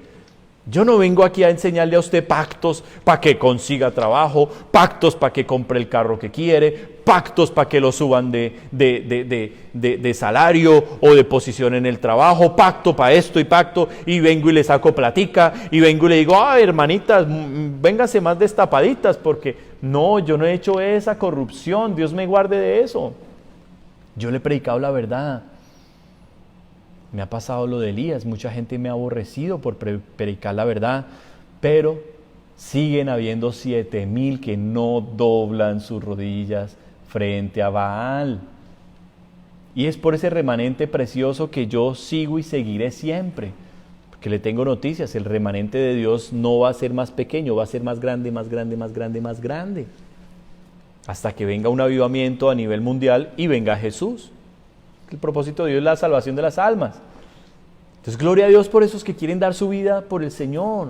Yo no vengo aquí a enseñarle a usted pactos para que consiga trabajo, pactos para que compre el carro que quiere, pactos para que lo suban de salario o de posición en el trabajo, pacto para esto y pacto, y vengo y le saco platica, y vengo y le digo, hermanitas, vénganse más destapaditas, porque no, yo no he hecho esa corrupción, Dios me guarde de eso. Yo le he predicado la verdad. Me ha pasado lo de Elías, mucha gente me ha aborrecido por predicar la verdad, pero siguen habiendo 7,000 que no doblan sus rodillas frente a Baal. Y es por ese remanente precioso que yo sigo y seguiré siempre, porque le tengo noticias, el remanente de Dios no va a ser más pequeño, va a ser más grande, más grande, más grande, más grande, hasta que venga un avivamiento a nivel mundial y venga Jesús. El propósito de Dios es la salvación de las almas. Entonces, gloria a Dios por esos que quieren dar su vida por el Señor.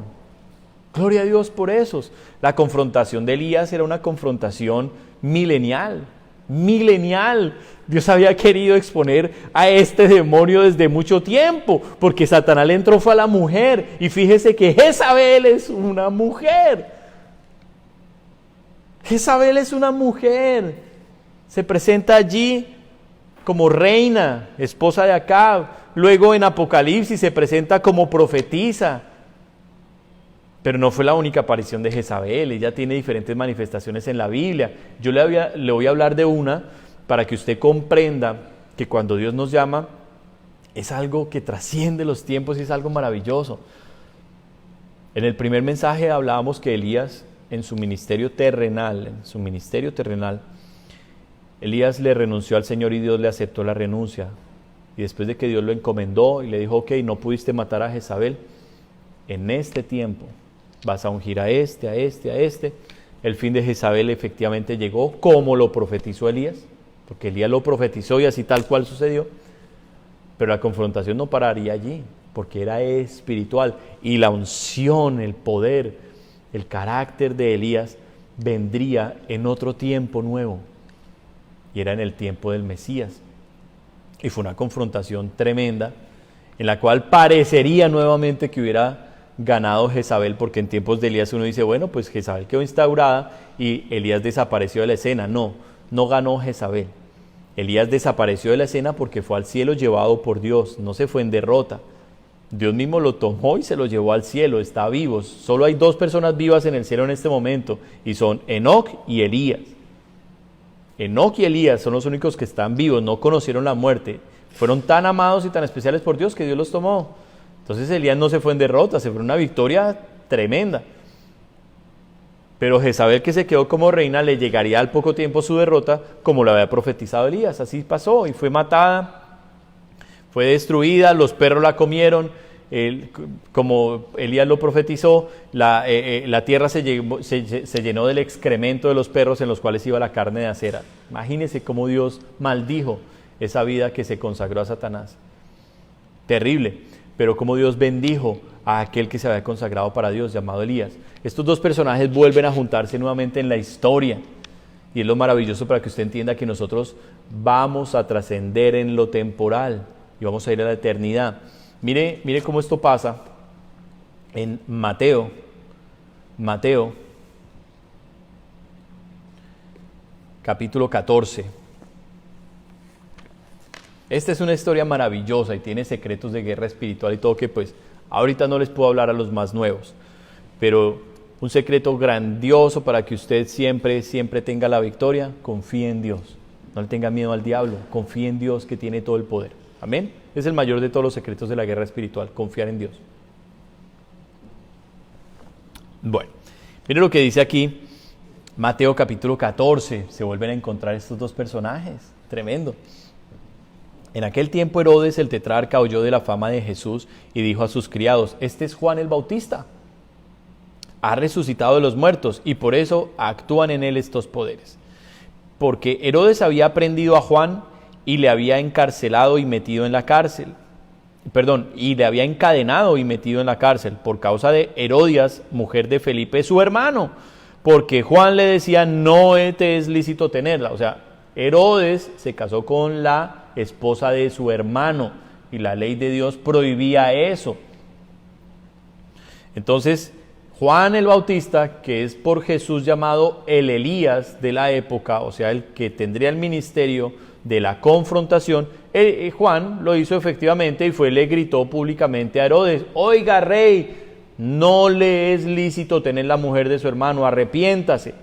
Gloria a Dios por esos. La confrontación de Elías era una confrontación milenial. Milenial. Dios había querido exponer a este demonio desde mucho tiempo, porque Satanás le entró fue a la mujer. Y fíjese que Jezabel es una mujer. Jezabel es una mujer. Se presenta allí como reina, esposa de Acab. Luego en Apocalipsis se presenta como profetisa. Pero no fue la única aparición de Jezabel, ella tiene diferentes manifestaciones en la Biblia. Yo le voy a hablar de una para que usted comprenda que cuando Dios nos llama es algo que trasciende los tiempos y es algo maravilloso. En el primer mensaje hablábamos que Elías en su ministerio terrenal, Elías le renunció al Señor y Dios le aceptó la renuncia. Y después de que Dios lo encomendó y le dijo, ok, no pudiste matar a Jezabel, en este tiempo vas a ungir a este. El fin de Jezabel efectivamente llegó, como lo profetizó Elías, porque Elías lo profetizó y así tal cual sucedió. Pero la confrontación no pararía allí, porque era espiritual. Y la unción, el poder, el carácter de Elías vendría en otro tiempo nuevo. Y era en el tiempo del Mesías. Y fue una confrontación tremenda, en la cual parecería nuevamente que hubiera ganado Jezabel, porque en tiempos de Elías uno dice, bueno, pues Jezabel quedó instaurada y Elías desapareció de la escena. No ganó Jezabel. Elías desapareció de la escena porque fue al cielo llevado por Dios, no se fue en derrota. Dios mismo lo tomó y se lo llevó al cielo, está vivo. Solo hay 2 personas vivas en el cielo en este momento, y son Enoc y Elías. Enoc y Elías son los únicos que están vivos, no conocieron la muerte. Fueron tan amados y tan especiales por Dios que Dios los tomó. Entonces Elías no se fue en derrota, se fue en una victoria tremenda. Pero Jezabel, que se quedó como reina, le llegaría al poco tiempo su derrota, como lo había profetizado Elías. Así pasó, y fue matada, fue destruida, los perros la comieron. Como Elías lo profetizó, la tierra se llenó del excremento de los perros en los cuales iba la carne de acera. Imagínense cómo Dios maldijo esa vida que se consagró a Satanás. Terrible, pero cómo Dios bendijo a aquel que se había consagrado para Dios, llamado Elías. Estos 2 personajes vuelven a juntarse nuevamente en la historia, y es lo maravilloso para que usted entienda que nosotros vamos a trascender en lo temporal y vamos a ir a la eternidad. Mire cómo esto pasa en Mateo, capítulo 14. Esta es una historia maravillosa y tiene secretos de guerra espiritual y todo, que pues ahorita no les puedo hablar a los más nuevos, pero un secreto grandioso para que usted siempre tenga la victoria. Confíe en Dios, no le tenga miedo al diablo, confíe en Dios que tiene todo el poder. Amén. Es el mayor de todos los secretos de la guerra espiritual, confiar en Dios. Bueno, mire lo que dice aquí Mateo capítulo 14. Se vuelven a encontrar estos 2 personajes, tremendo. En aquel tiempo Herodes el tetrarca oyó de la fama de Jesús y dijo a sus criados: este es Juan el Bautista, ha resucitado de los muertos y por eso actúan en él estos poderes. Porque Herodes había prendido a Juan y le había encarcelado y metido en la cárcel. Y le había encadenado y metido en la cárcel por causa de Herodias, mujer de Felipe, su hermano, porque Juan le decía: no te es lícito tenerla. O sea, Herodes se casó con la esposa de su hermano y la ley de Dios prohibía eso. Entonces, Juan el Bautista, que es por Jesús llamado el Elías de la época, o sea, el que tendría el ministerio de la confrontación, Juan lo hizo efectivamente y le gritó públicamente a Herodes: oiga, rey, no le es lícito tener la mujer de su hermano, arrepiéntase.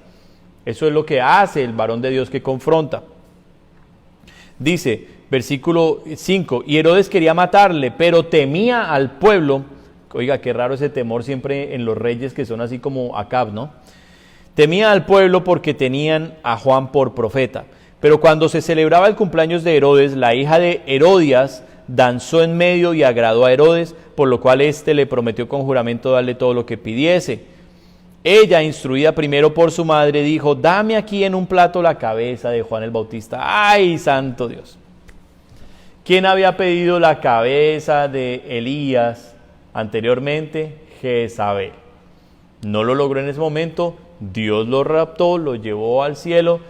Eso es lo que hace el varón de Dios que confronta. Dice, versículo 5, y Herodes quería matarle, pero temía al pueblo. Oiga, qué raro ese temor siempre en los reyes que son así como Acab, ¿no? Temía al pueblo porque tenían a Juan por profeta. Pero cuando se celebraba el cumpleaños de Herodes, la hija de Herodias danzó en medio y agradó a Herodes, por lo cual éste le prometió con juramento darle todo lo que pidiese. Ella, instruida primero por su madre, dijo: dame aquí en un plato la cabeza de Juan el Bautista. ¡Ay, santo Dios! ¿Quién había pedido la cabeza de Elías anteriormente? Jezabel. No lo logró en ese momento, Dios lo raptó, lo llevó al cielo.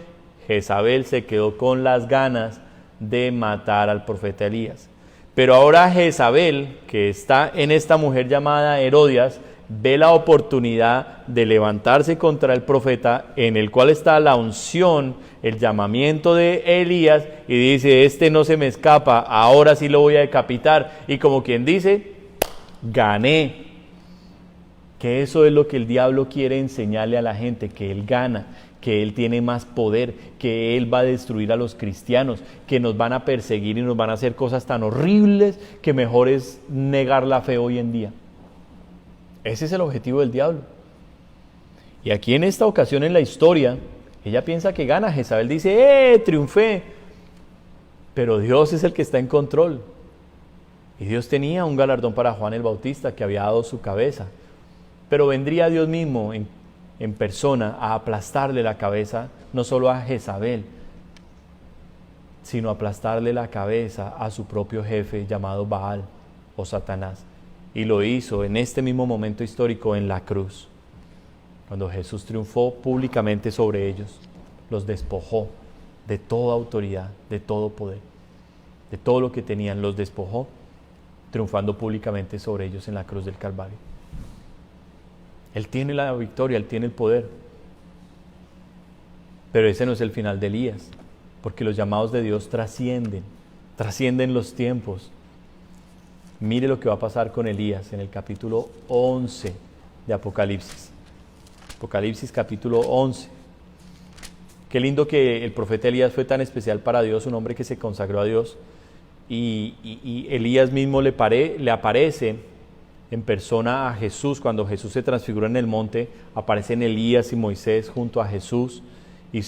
Jezabel se quedó con las ganas de matar al profeta Elías. Pero ahora Jezabel, que está en esta mujer llamada Herodias, ve la oportunidad de levantarse contra el profeta, en el cual está la unción, el llamamiento de Elías, y dice: este no se me escapa, ahora sí lo voy a decapitar. Y como quien dice, gané. Que eso es lo que el diablo quiere enseñarle a la gente, que él gana, que él tiene más poder, que él va a destruir a los cristianos, que nos van a perseguir y nos van a hacer cosas tan horribles que mejor es negar la fe hoy en día. Ese es el objetivo del diablo. Y aquí en esta ocasión en la historia, ella piensa que gana. Jezabel dice: triunfé. Pero Dios es el que está en control. Y Dios tenía un galardón para Juan el Bautista, que había dado su cabeza. Pero vendría Dios mismo en persona a aplastarle la cabeza, no solo a Jezabel, sino a aplastarle la cabeza a su propio jefe llamado Baal o Satanás. Y lo hizo en este mismo momento histórico en la cruz, cuando Jesús triunfó públicamente sobre ellos, los despojó de toda autoridad, de todo poder, de todo lo que tenían, los despojó, triunfando públicamente sobre ellos en la cruz del Calvario. Él tiene la victoria, Él tiene el poder. Pero ese no es el final de Elías, porque los llamados de Dios trascienden los tiempos. Mire lo que va a pasar con Elías en el capítulo 11 de Apocalipsis. Apocalipsis capítulo 11. Qué lindo que el profeta Elías fue tan especial para Dios, un hombre que se consagró a Dios. Y Elías mismo le aparece en persona a Jesús. Cuando Jesús se transfiguró en el monte, aparecen Elías y Moisés junto a Jesús, y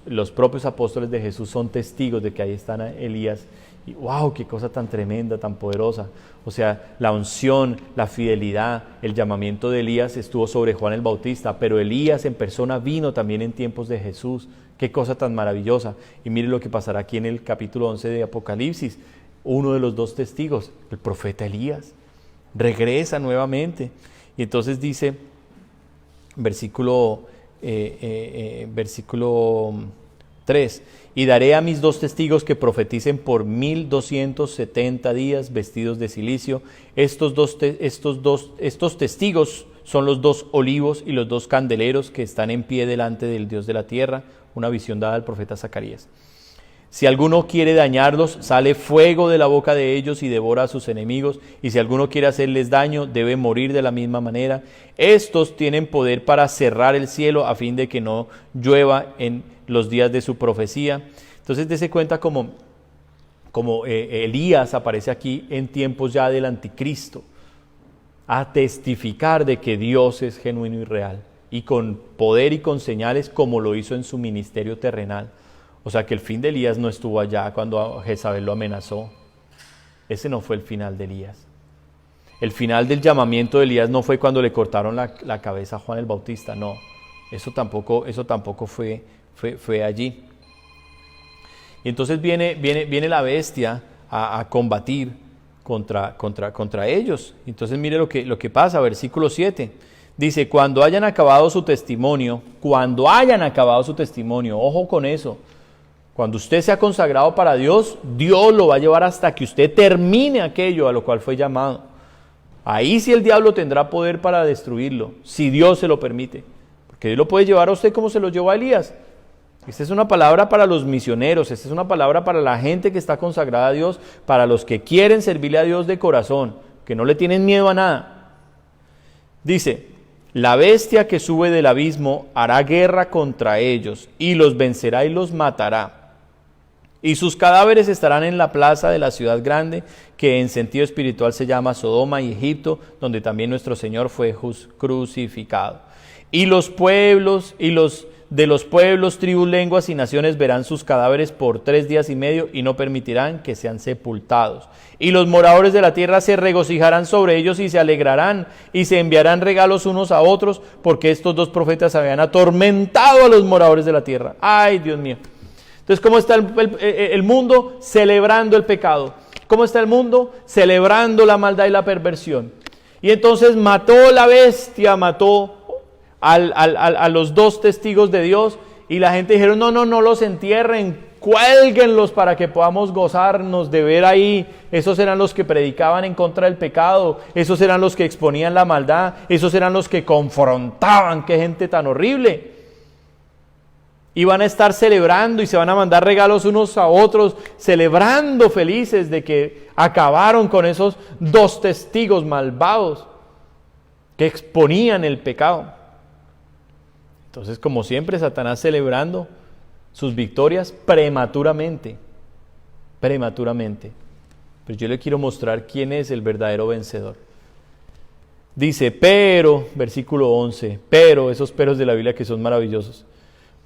los propios apóstoles de Jesús son testigos de que ahí están Elías. Y ¡wow! ¡Qué cosa tan tremenda, tan poderosa! O sea, la unción, la fidelidad, el llamamiento de Elías estuvo sobre Juan el Bautista, pero Elías en persona vino también en tiempos de Jesús. ¡Qué cosa tan maravillosa! Y mire lo que pasará aquí en el capítulo 11 de Apocalipsis. Uno de los dos testigos, el profeta Elías, regresa nuevamente. Y entonces dice, versículo 3, y daré a mis dos testigos que profeticen por 1270 días vestidos de cilicio. Estos testigos son los dos olivos y los dos candeleros que están en pie delante del Dios de la tierra. Una visión dada al profeta Zacarías. Si alguno quiere dañarlos, sale fuego de la boca de ellos y devora a sus enemigos. Y si alguno quiere hacerles daño, debe morir de la misma manera. Estos tienen poder para cerrar el cielo a fin de que no llueva en los días de su profecía. Entonces, dése cuenta como Elías aparece aquí en tiempos ya del anticristo, a testificar de que Dios es genuino y real, y con poder y con señales como lo hizo en su ministerio terrenal. O sea que el fin de Elías no estuvo allá cuando Jezabel lo amenazó. Ese no fue el final de Elías. El final del llamamiento de Elías no fue cuando le cortaron la cabeza a Juan el Bautista, no. Eso tampoco fue allí. Y entonces viene la bestia a combatir contra ellos. Entonces mire lo que pasa, versículo 7. Dice, cuando hayan acabado su testimonio, ojo con eso. Cuando usted se ha consagrado para Dios, Dios lo va a llevar hasta que usted termine aquello a lo cual fue llamado. Ahí sí el diablo tendrá poder para destruirlo, si Dios se lo permite. Porque Dios lo puede llevar a usted como se lo llevó a Elías. Esta es una palabra para los misioneros, esta es una palabra para la gente que está consagrada a Dios, para los que quieren servirle a Dios de corazón, que no le tienen miedo a nada. Dice, la bestia que sube del abismo hará guerra contra ellos, y los vencerá y los matará. Y sus cadáveres estarán en la plaza de la ciudad grande, que en sentido espiritual se llama Sodoma y Egipto, donde también nuestro Señor fue crucificado. Y los pueblos, de los pueblos, tribus, lenguas y naciones verán sus cadáveres por 3 días y medio y no permitirán que sean sepultados. Y los moradores de la tierra se regocijarán sobre ellos y se alegrarán y se enviarán regalos unos a otros, porque estos 2 profetas habían atormentado a los moradores de la tierra. ¡Ay, Dios mío! Entonces, ¿cómo está el mundo? Celebrando el pecado. ¿Cómo está el mundo? Celebrando la maldad y la perversión. Y entonces mató la bestia, mató a los 2 testigos de Dios, y la gente dijeron, no los entierren, cuélguenlos para que podamos gozarnos de ver ahí. Esos eran los que predicaban en contra del pecado, esos eran los que exponían la maldad, esos eran los que confrontaban. ¡Qué gente tan horrible! Y van a estar celebrando y se van a mandar regalos unos a otros, celebrando felices de que acabaron con esos 2 testigos malvados que exponían el pecado. Entonces, como siempre, Satanás celebrando sus victorias prematuramente. Pero yo le quiero mostrar quién es el verdadero vencedor. Dice, pero, versículo 11, pero, esos peros de la Biblia que son maravillosos.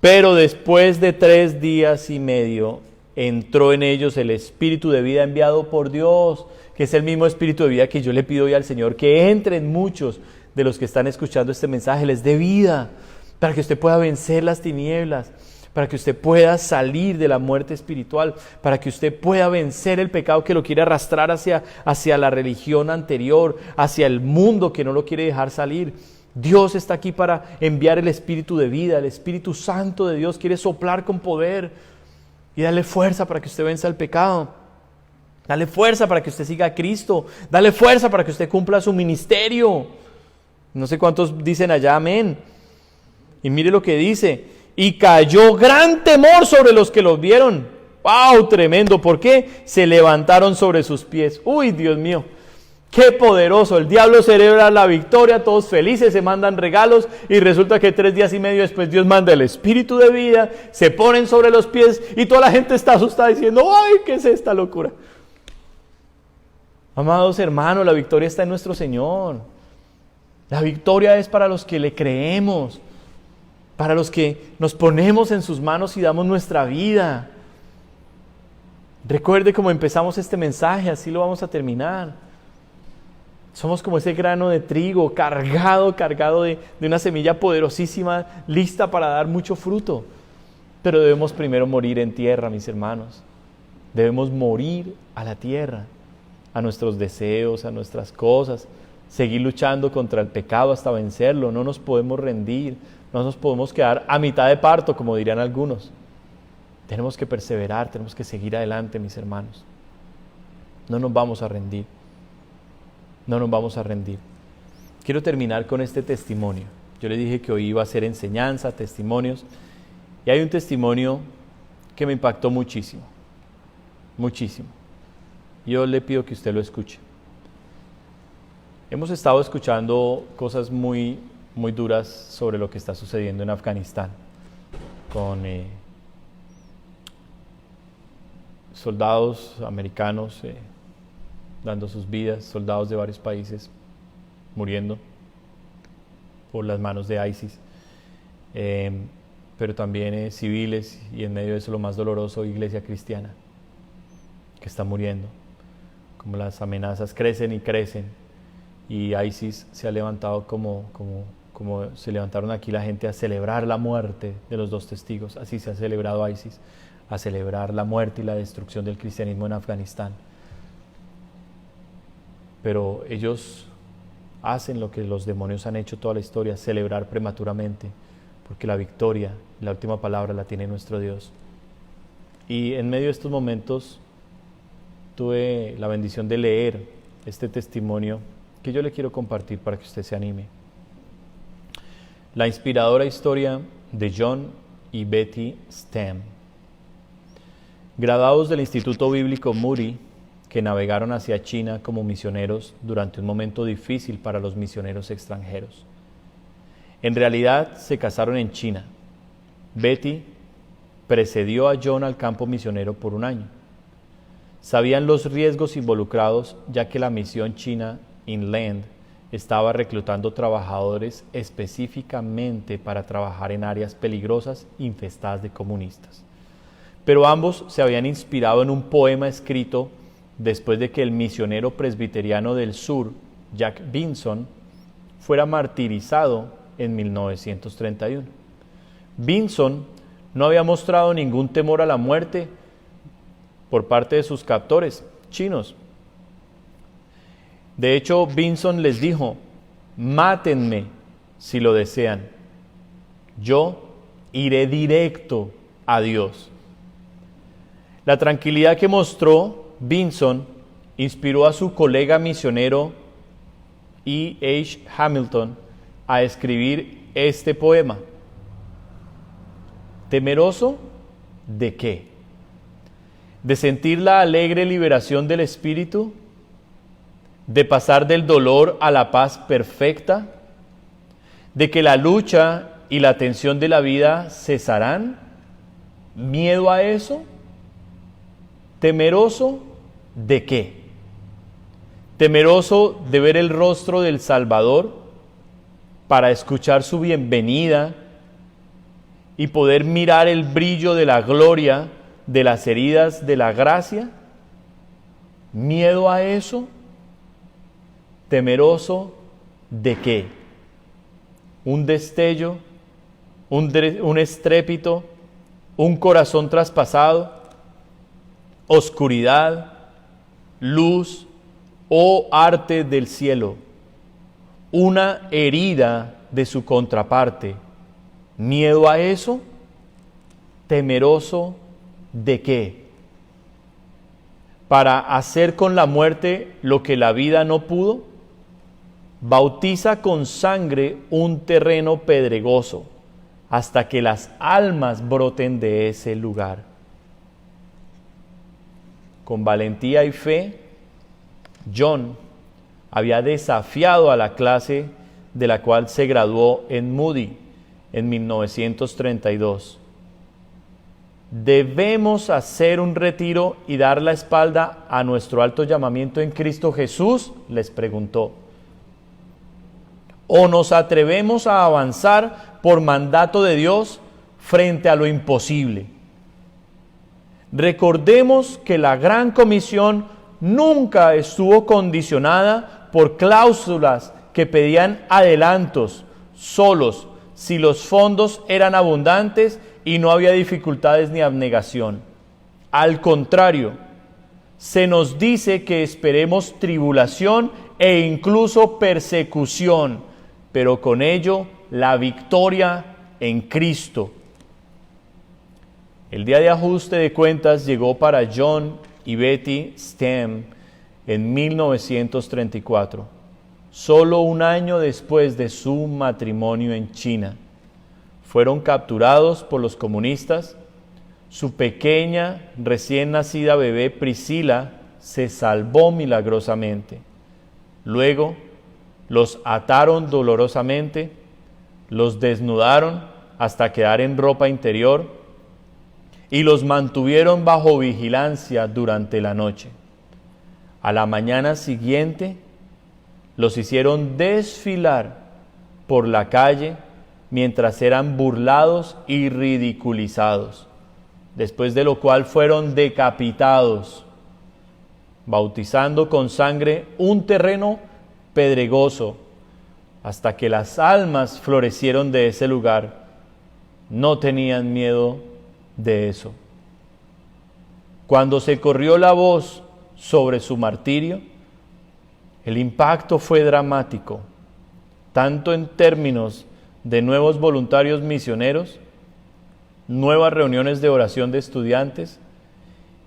Pero después de 3 días y medio entró en ellos el espíritu de vida enviado por Dios, que es el mismo espíritu de vida que yo le pido hoy al Señor, que entre en muchos de los que están escuchando este mensaje, les dé vida, para que usted pueda vencer las tinieblas, para que usted pueda salir de la muerte espiritual, para que usted pueda vencer el pecado que lo quiere arrastrar hacia la religión anterior, hacia el mundo que no lo quiere dejar salir. Dios está aquí para enviar el espíritu de vida, el Espíritu Santo de Dios quiere soplar con poder y darle fuerza para que usted venza el pecado. Dale fuerza para que usted siga a Cristo, dale fuerza para que usted cumpla su ministerio. No sé cuántos dicen allá amén. Y mire lo que dice, y cayó gran temor sobre los que los vieron. ¡Wow! Tremendo. ¿Por qué? Se levantaron sobre sus pies. ¡Uy, Dios mío! ¡Qué poderoso! El diablo celebra la victoria, todos felices, se mandan regalos y resulta que 3 días y medio después Dios manda el espíritu de vida, se ponen sobre los pies y toda la gente está asustada diciendo, ¡ay, qué es esta locura! Amados hermanos, la victoria está en nuestro Señor. La victoria es para los que le creemos, para los que nos ponemos en sus manos y damos nuestra vida. Recuerde cómo empezamos este mensaje, así lo vamos a terminar. Somos como ese grano de trigo cargado de una semilla poderosísima, lista para dar mucho fruto. Pero debemos primero morir en tierra, mis hermanos. Debemos morir a la tierra, a nuestros deseos, a nuestras cosas. Seguir luchando contra el pecado hasta vencerlo. No nos podemos rendir, no nos podemos quedar a mitad de parto, como dirían algunos. Tenemos que perseverar, tenemos que seguir adelante, mis hermanos. No nos vamos a rendir. No nos vamos a rendir. Quiero terminar con este testimonio. Yo le dije que hoy iba a ser enseñanza, testimonios. Y hay un testimonio que me impactó muchísimo. Muchísimo. Yo le pido que usted lo escuche. Hemos estado escuchando cosas muy, muy duras sobre lo que está sucediendo en Afganistán. Con soldados americanos dando sus vidas, soldados de varios países muriendo por las manos de ISIS, pero también civiles, y en medio de eso lo más doloroso, iglesia cristiana que está muriendo, como las amenazas crecen y crecen, y ISIS se ha levantado como se levantaron aquí la gente a celebrar la muerte de los 2 testigos, así se ha celebrado ISIS, a celebrar la muerte y la destrucción del cristianismo en Afganistán. Pero ellos hacen lo que los demonios han hecho toda la historia, celebrar prematuramente, porque la victoria, la última palabra la tiene nuestro Dios. Y en medio de estos momentos tuve la bendición de leer este testimonio que yo le quiero compartir para que usted se anime. La inspiradora historia de John y Betty Stam, graduados del Instituto Bíblico Moody, que navegaron hacia China como misioneros durante un momento difícil para los misioneros extranjeros. En realidad se casaron en China. Betty precedió a John al campo misionero por 1 año. Sabían los riesgos involucrados, ya que la misión china Inland estaba reclutando trabajadores específicamente para trabajar en áreas peligrosas infestadas de comunistas. Pero ambos se habían inspirado en un poema escrito después de que el misionero presbiteriano del sur, Jack Vinson, fuera martirizado en 1931. Vinson no había mostrado ningún temor a la muerte por parte de sus captores chinos. De hecho, Vinson les dijo: mátenme si lo desean, yo iré directo a Dios. La tranquilidad que mostró Vinson inspiró a su colega misionero E.H. Hamilton a escribir este poema. ¿Temeroso de qué? ¿De sentir la alegre liberación del espíritu? ¿De pasar del dolor a la paz perfecta? ¿De que la lucha y la tensión de la vida cesarán? ¿Miedo a eso? ¿Temeroso de qué? ¿Temeroso de ver el rostro del Salvador para escuchar su bienvenida y poder mirar el brillo de la gloria de las heridas de la gracia? ¿Miedo a eso? ¿Temeroso de qué? ¿Un destello? ¿Un estrépito? ¿Un corazón traspasado? ¿Oscuridad? ¿Luz? ¿O arte del cielo? ¿Una herida de su contraparte? ¿Miedo a eso? ¿Temeroso de qué? ¿Para hacer con la muerte lo que la vida no pudo? Bautiza con sangre un terreno pedregoso hasta que las almas broten de ese lugar. Con valentía y fe, John había desafiado a la clase de la cual se graduó en Moody en 1932. ¿Debemos hacer un retiro y dar la espalda a nuestro alto llamamiento en Cristo Jesús?, les preguntó. ¿O nos atrevemos a avanzar por mandato de Dios frente a lo imposible? Recordemos que la Gran Comisión nunca estuvo condicionada por cláusulas que pedían adelantos solos si los fondos eran abundantes y no había dificultades ni abnegación. Al contrario, se nos dice que esperemos tribulación e incluso persecución, pero con ello la victoria en Cristo. El día de ajuste de cuentas llegó para John y Betty Stam en 1934, solo 1 año después de su matrimonio en China. Fueron capturados por los comunistas. Su pequeña, recién nacida bebé Priscila se salvó milagrosamente. Luego, los ataron dolorosamente, los desnudaron hasta quedar en ropa interior y los mantuvieron bajo vigilancia durante la noche. A la mañana siguiente, los hicieron desfilar por la calle mientras eran burlados y ridiculizados, después de lo cual fueron decapitados. bautizando con sangre un terreno pedregoso, hasta que las almas florecieron de ese lugar. No tenían miedo de eso. Cuando se corrió la voz sobre su martirio, el impacto fue dramático, tanto en términos de nuevos voluntarios misioneros, nuevas reuniones de oración de estudiantes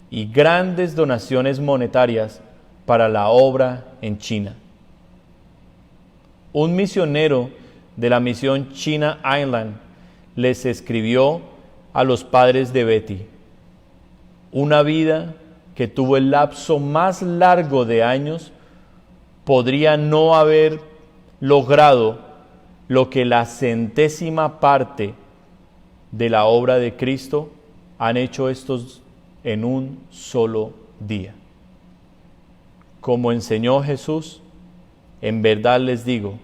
y grandes donaciones monetarias para la obra en China. Un misionero de la misión China Island les escribió a los padres de Betty: una vida que tuvo el lapso más largo de años podría no haber logrado lo que la 100ª parte de la obra de Cristo han hecho estos en un solo día. Como enseñó Jesús, en verdad les digo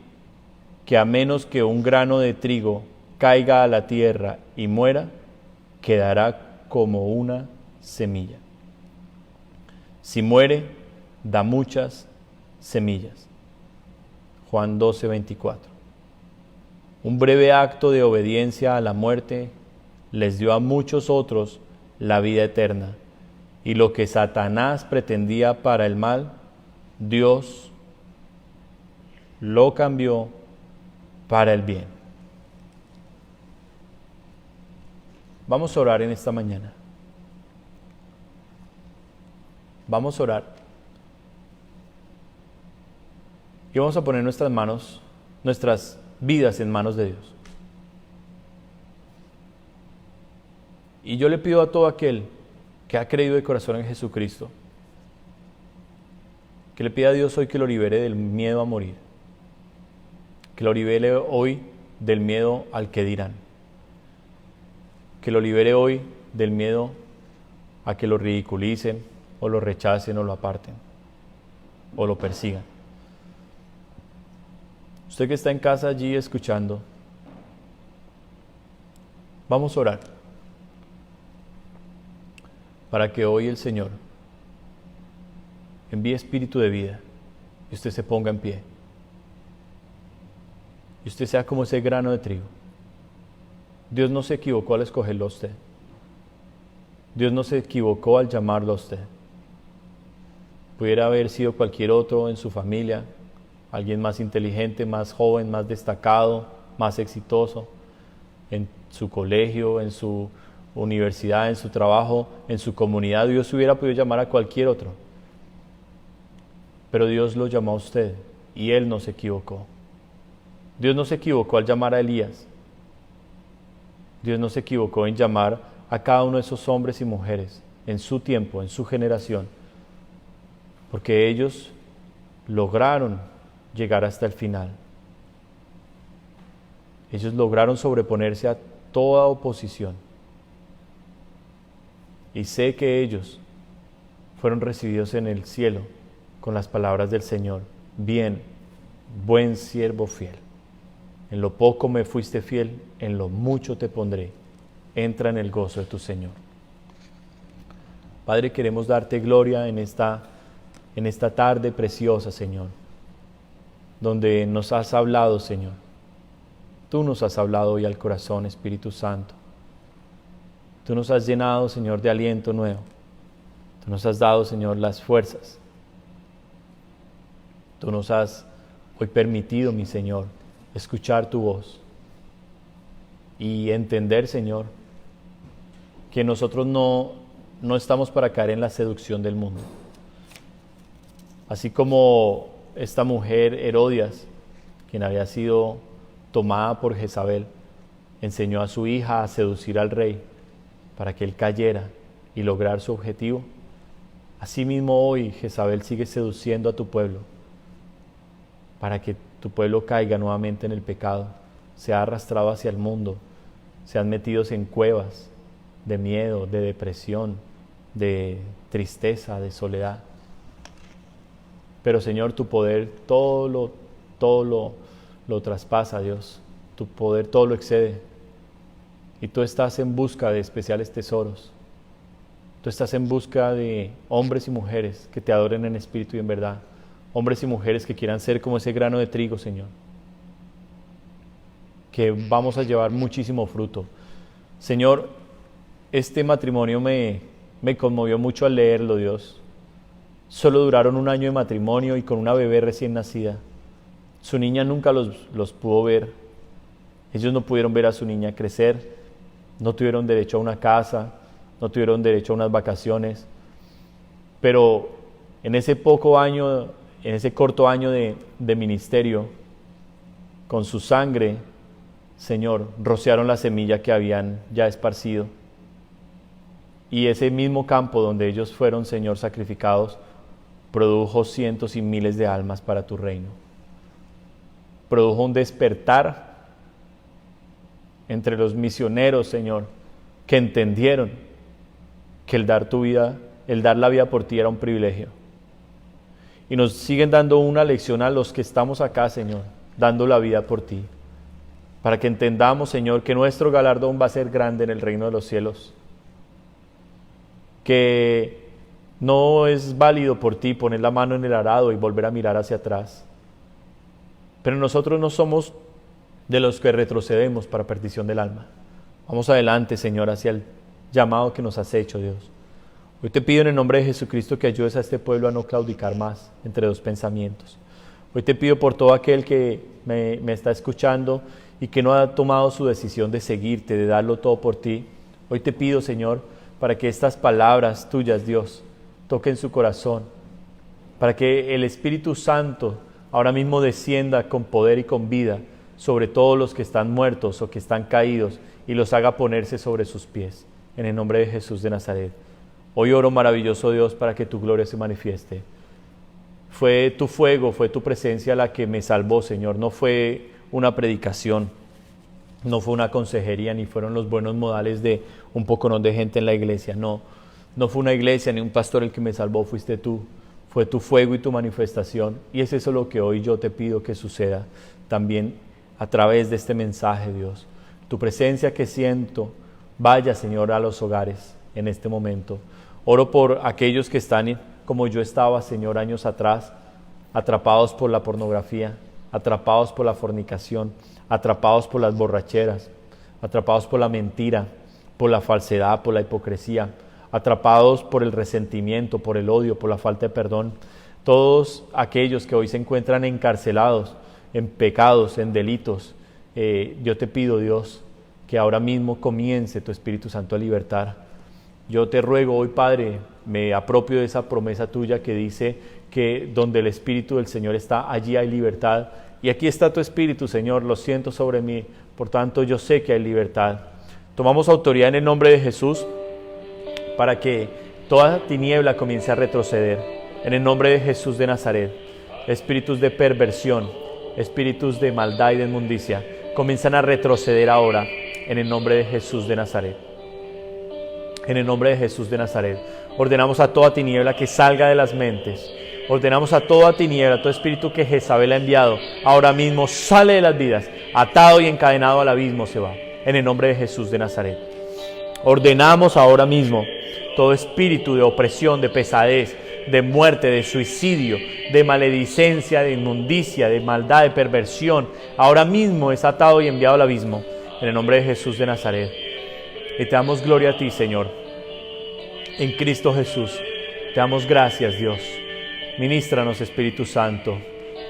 que a menos que un grano de trigo caiga a la tierra y muera, quedará como una semilla. Si muere, da muchas semillas. Juan 12:24. Un breve acto de obediencia a la muerte les dio a muchos otros la vida eterna, y lo que Satanás pretendía para el mal, Dios lo cambió para el bien. Vamos a orar en esta mañana. Vamos a orar. Y vamos a poner nuestras manos, nuestras vidas en manos de Dios. Y yo le pido a todo aquel que ha creído de corazón en Jesucristo, que le pida a Dios hoy que lo libere del miedo a morir, que lo libere hoy del miedo al que dirán, que lo libere hoy del miedo a que lo ridiculicen, o lo rechacen, o lo aparten, o lo persigan. Usted que está en casa allí escuchando, vamos a orar para que hoy el Señor envíe espíritu de vida y usted se ponga en pie. Y usted sea como ese grano de trigo. Dios no se equivocó al escogerlo a usted. Dios no se equivocó al llamarlo a usted. Pudiera haber sido cualquier otro en su familia, alguien más inteligente, más joven, más destacado, más exitoso, en su colegio, en su universidad, en su trabajo, en su comunidad. Dios hubiera podido llamar a cualquier otro. Pero Dios lo llamó a usted y Él no se equivocó. Dios no se equivocó al llamar a Elías. Dios no se equivocó en llamar a cada uno de esos hombres y mujeres en su tiempo, en su generación, porque ellos lograron llegar hasta el final. Ellos lograron sobreponerse a toda oposición. Y sé que ellos fueron recibidos en el cielo con las palabras del Señor: bien, buen siervo fiel. En lo poco me fuiste fiel, en lo mucho te pondré. Entra en el gozo de tu Señor. Padre, queremos darte gloria en esta tarde preciosa, Señor, donde nos has hablado, Señor. Tú nos has hablado hoy al corazón, Espíritu Santo. Tú nos has llenado, Señor, de aliento nuevo. Tú nos has dado, Señor, las fuerzas. Tú nos has hoy permitido, mi Señor, escuchar tu voz y entender, Señor, que nosotros no estamos para caer en la seducción del mundo. Así como esta mujer Herodias, quien había sido tomada por Jezabel, enseñó a su hija a seducir al rey para que él cayera y lograr su objetivo, asimismo hoy Jezabel sigue seduciendo a tu pueblo para que tu pueblo caiga nuevamente en el pecado, sea arrastrado hacia el mundo, sean metidos en cuevas de miedo, de depresión, de tristeza, de soledad. Pero Señor, tu poder todo lo traspasa, Dios. Tu poder todo lo excede. Y tú estás en busca de especiales tesoros. Tú estás en busca de hombres y mujeres que te adoren en espíritu y en verdad. Hombres y mujeres que quieran ser como ese grano de trigo, Señor. Que vamos a llevar muchísimo fruto. Señor, este matrimonio me conmovió mucho al leerlo, Dios. Solo duraron 1 año de matrimonio y con una bebé recién nacida. Su niña nunca los pudo ver. Ellos no pudieron ver a su niña crecer. No tuvieron derecho a una casa. No tuvieron derecho a unas vacaciones. Pero en ese corto año de ministerio, con su sangre, Señor, rociaron la semilla que habían ya esparcido. Y ese mismo campo donde ellos fueron, Señor, sacrificados, produjo cientos y miles de almas para tu reino. Produjo un despertar entre los misioneros, Señor, que entendieron que el dar la vida por ti era un privilegio. Y nos siguen dando una lección a los que estamos acá, Señor, dando la vida por ti. Para que entendamos, Señor, que nuestro galardón va a ser grande en el reino de los cielos. Que no es válido por ti poner la mano en el arado y volver a mirar hacia atrás. Pero nosotros no somos de los que retrocedemos para perdición del alma. Vamos adelante, Señor, hacia el llamado que nos has hecho, Dios. Hoy te pido en el nombre de Jesucristo que ayudes a este pueblo a no claudicar más entre dos pensamientos. Hoy te pido por todo aquel que me está escuchando y que no ha tomado su decisión de seguirte, de darlo todo por ti. Hoy te pido, Señor, para que estas palabras tuyas, Dios, toquen su corazón, para que el Espíritu Santo ahora mismo descienda con poder y con vida sobre todos los que están muertos o que están caídos y los haga ponerse sobre sus pies. En el nombre de Jesús de Nazaret. Hoy oro, maravilloso Dios, para que tu gloria se manifieste. Fue tu fuego, fue tu presencia la que me salvó, Señor. No fue una predicación, no fue una consejería, ni fueron los buenos modales de un poco de gente en la iglesia. No fue una iglesia ni un pastor el que me salvó, fuiste tú. Fue tu fuego y tu manifestación. Y es eso lo que hoy yo te pido que suceda también a través de este mensaje, Dios. Tu presencia que siento, vaya, Señor, a los hogares en este momento. Oro por aquellos que están como yo estaba, Señor, años atrás, atrapados por la pornografía, atrapados por la fornicación, atrapados por las borracheras, atrapados por la mentira, por la falsedad, por la hipocresía, atrapados por el resentimiento, por el odio, por la falta de perdón. Todos aquellos que hoy se encuentran encarcelados en pecados, en delitos, yo te pido, Dios, que ahora mismo comience tu Espíritu Santo a libertar. Yo te ruego hoy, Padre, me apropio de esa promesa tuya que dice que donde el Espíritu del Señor está, allí hay libertad. Y aquí está tu Espíritu, Señor, lo siento sobre mí, por tanto yo sé que hay libertad. Tomamos autoridad en el nombre de Jesús para que toda tiniebla comience a retroceder. En el nombre de Jesús de Nazaret, espíritus de perversión, espíritus de maldad y de inmundicia, comienzan a retroceder ahora en el nombre de Jesús de Nazaret. En el nombre de Jesús de Nazaret, ordenamos a toda tiniebla que salga de las mentes. Ordenamos a toda tiniebla, a todo espíritu que Jezabel ha enviado, ahora mismo sale de las vidas, atado y encadenado al abismo se va. En el nombre de Jesús de Nazaret. Ordenamos ahora mismo todo espíritu de opresión, de pesadez, de muerte, de suicidio, de maledicencia, de inmundicia, de maldad, de perversión, ahora mismo es atado y enviado al abismo. En el nombre de Jesús de Nazaret. Y te damos gloria a ti, Señor, en Cristo Jesús. Te damos gracias, Dios. Ministranos, Espíritu Santo.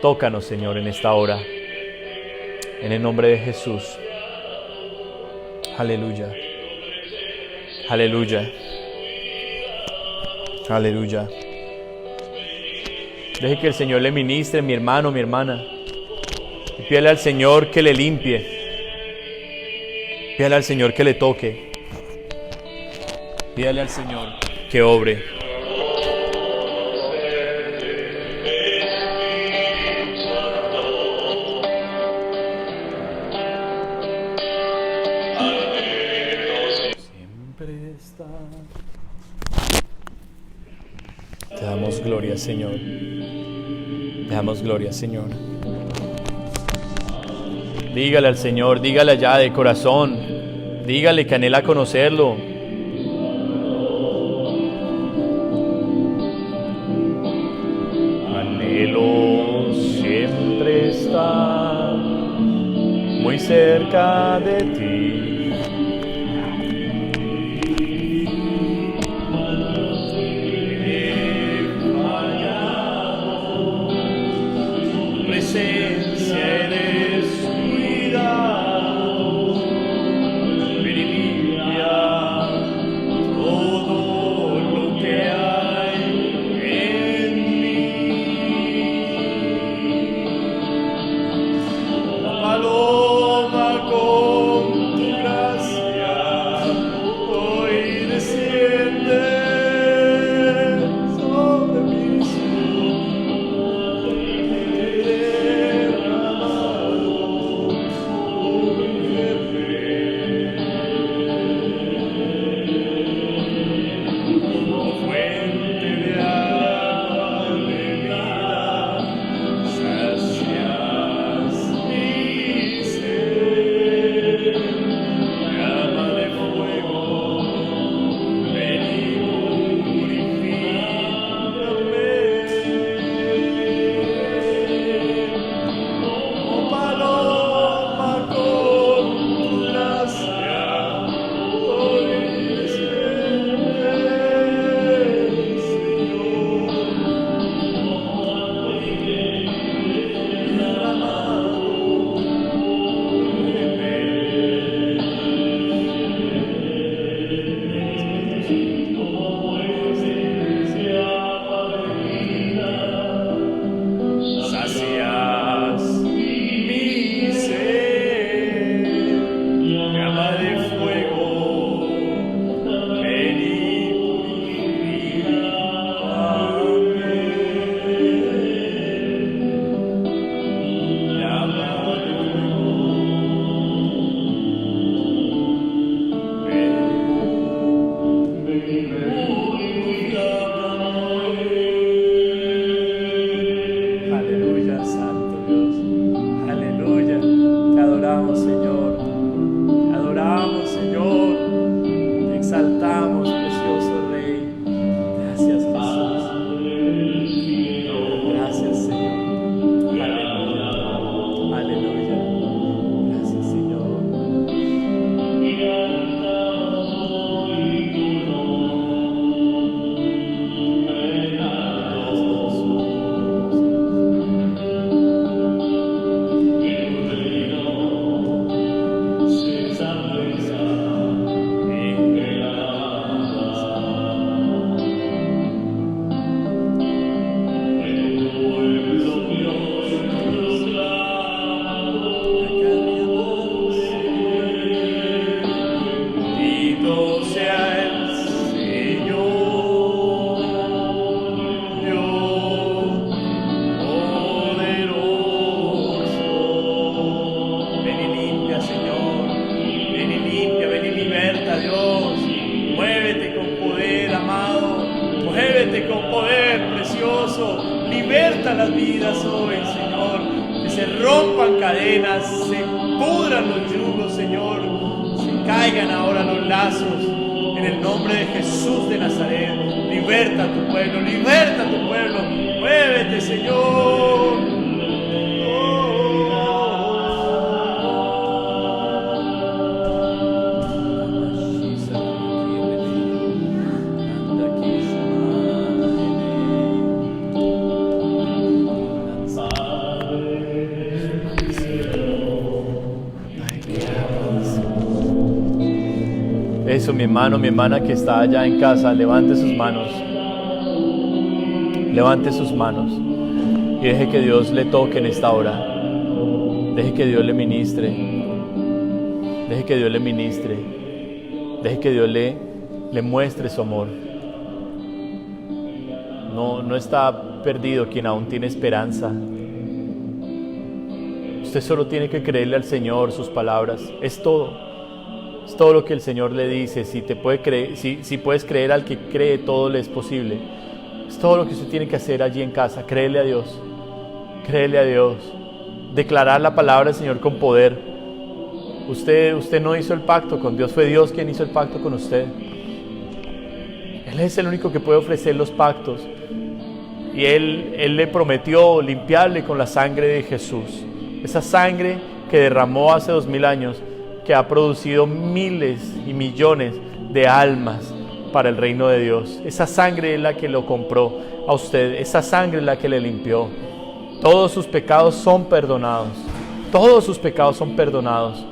Tócanos, Señor, en esta hora. En el nombre de Jesús. Aleluya. Aleluya. Aleluya. Deje que el Señor le ministre, mi hermano, mi hermana. Y pídale al Señor que le limpie. Pídale al Señor que le toque. Pídale al Señor que obre. Siempre está. Te damos gloria, Señor. Te damos gloria, Señor. Dígale al Señor, dígale allá de corazón. Dígale que anhela conocerlo. cerca de ti. Presencia eres cuidado, ven y limpia todo lo que hay en mí. La paloma con tu gracia hoy desciende sobre mí. Liberta las vidas hoy, Señor. Que se rompan cadenas, se pudran los yugos, Señor. Se caigan ahora los lazos. En el nombre de Jesús de Nazaret. Liberta a tu pueblo, liberta a tu pueblo. Muévete, Señor. Eso, mi hermano, mi hermana que está allá en casa, levante sus manos. Levante sus manos y deje que Dios le toque en esta hora. Deje que Dios le ministre. Deje que Dios le ministre. Deje que Dios le muestre su amor. No está perdido quien aún tiene esperanza. Usted solo tiene que creerle al Señor sus palabras. Es todo. Es todo lo que el Señor le dice. Si puedes creer al que cree, todo le es posible. Es todo lo que usted tiene que hacer allí en casa. Créele a Dios. Créele a Dios. Declarar la palabra del Señor con poder. Usted no hizo el pacto con Dios. Fue Dios quien hizo el pacto con usted. Él es el único que puede ofrecer los pactos. Y Él le prometió limpiarle con la sangre de Jesús. Esa sangre que derramó hace 2000 años, que ha producido miles y millones de almas para el reino de Dios. Esa sangre es la que lo compró a usted, esa sangre es la que le limpió. Todos sus pecados son perdonados, todos sus pecados son perdonados,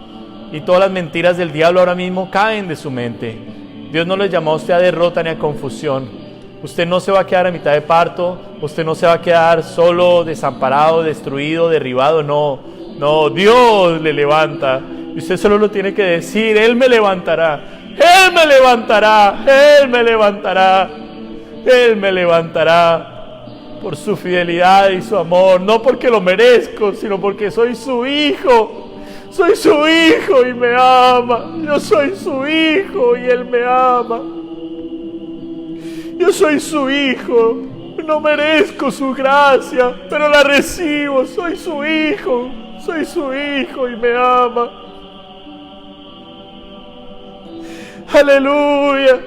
y todas las mentiras del diablo ahora mismo caen de su mente. Dios no le llamó a usted a derrota ni a confusión. Usted no se va a quedar a mitad de parto, usted no se va a quedar solo, desamparado, destruido, derribado, no, Dios le levanta, y usted solo lo tiene que decir: Él me levantará, Él me levantará, Él me levantará, Él me levantará, por su fidelidad y su amor, no porque lo merezco, sino porque soy su hijo. Soy su hijo y me ama. Yo soy su hijo y Él me ama. Yo soy su hijo. No merezco su gracia, pero la recibo. Soy su hijo. Soy su hijo y me ama. Aleluya.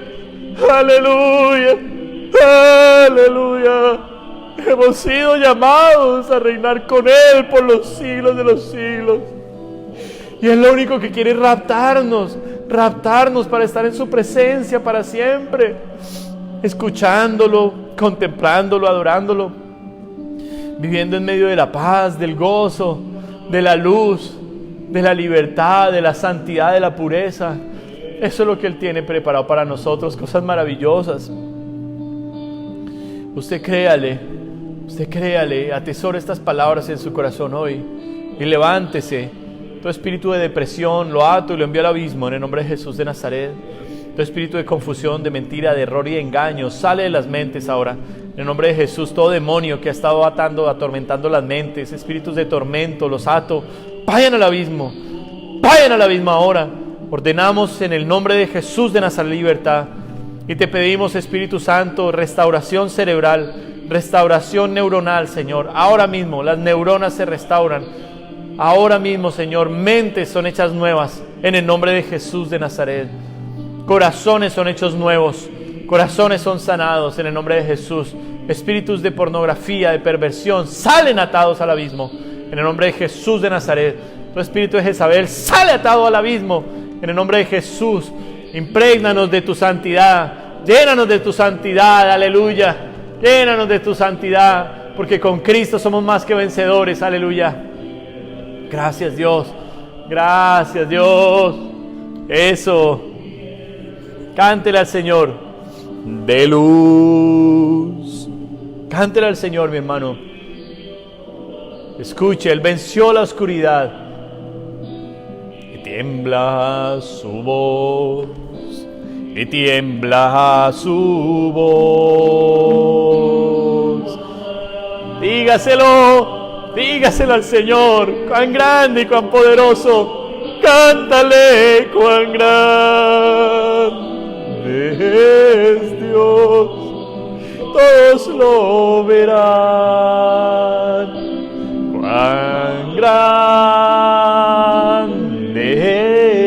Aleluya. Aleluya. Hemos sido llamados a reinar con Él por los siglos de los siglos. Y es lo único que quiere, raptarnos para estar en su presencia para siempre, escuchándolo, contemplándolo, adorándolo, viviendo en medio de la paz, del gozo, de la luz, de la libertad, de la santidad, de la pureza. Eso es lo que Él tiene preparado para nosotros, cosas maravillosas. Usted créale, atesore estas palabras en su corazón hoy y levántese. Todo espíritu de depresión lo ato y lo envío al abismo en el nombre de Jesús de Nazaret. Todo espíritu de confusión, de mentira, de error y de engaño sale de las mentes ahora en el nombre de Jesús. Todo demonio que ha estado atormentando las mentes, espíritus de tormento, los ato. Vayan al abismo ahora. Ordenamos en el nombre de Jesús de Nazaret libertad, y te pedimos, Espíritu Santo, restauración cerebral, restauración neuronal, Señor. Ahora mismo las neuronas se restauran. Ahora mismo, Señor, mentes son hechas nuevas en el nombre de Jesús de Nazaret. Corazones son hechos nuevos, corazones son sanados en el nombre de Jesús. Espíritus de pornografía, de perversión, salen atados al abismo en el nombre de Jesús de Nazaret. Tu espíritu de Jezabel sale atado al abismo en el nombre de Jesús. Imprégnanos de tu santidad, llénanos de tu santidad, aleluya. Llénanos de tu santidad, porque con Cristo somos más que vencedores, aleluya. Gracias, Dios. Gracias, Dios. Eso. Cántele al Señor de luz. Cántele al Señor, mi hermano. Escuche, Él venció la oscuridad. Y tiembla su voz. Y tiembla su voz. Dígaselo al Señor, cuán grande y cuán poderoso. Cántale, cuán grande es Dios. Todos lo verán. Cuán grande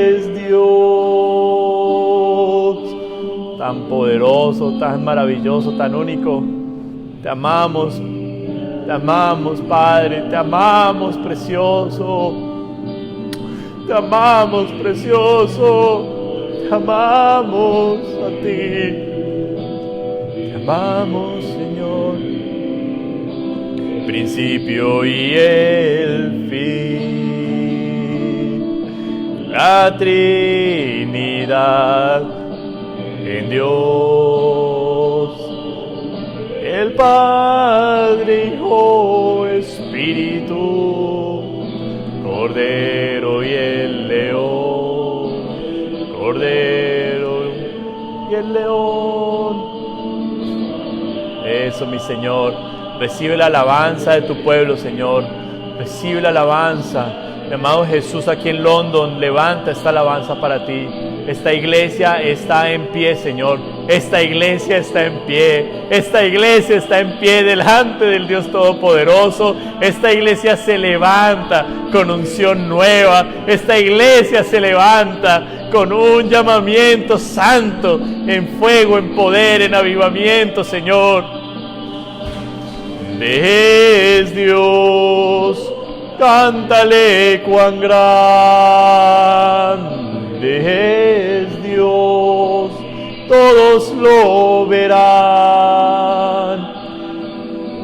es Dios. Tan poderoso, tan maravilloso, tan único. Te amamos, Padre, te amamos, precioso. Te amamos, precioso. Te amamos a ti. Te amamos, Señor. Principio y el fin. La Trinidad en Dios. El Padre, Hijo, Espíritu, Cordero y el León, Cordero y el León. Eso, mi Señor, recibe la alabanza de tu pueblo, Señor, recibe la alabanza. Mi amado Jesús, aquí en London, levanta esta alabanza para ti. Esta iglesia está en pie, Señor. Esta iglesia está en pie. Esta iglesia está en pie delante del Dios Todopoderoso. Esta iglesia se levanta con unción nueva. Esta iglesia se levanta con un llamamiento santo, en fuego, en poder, en avivamiento, Señor. Es Dios. cántale cuán grande es Dios, todos lo verán.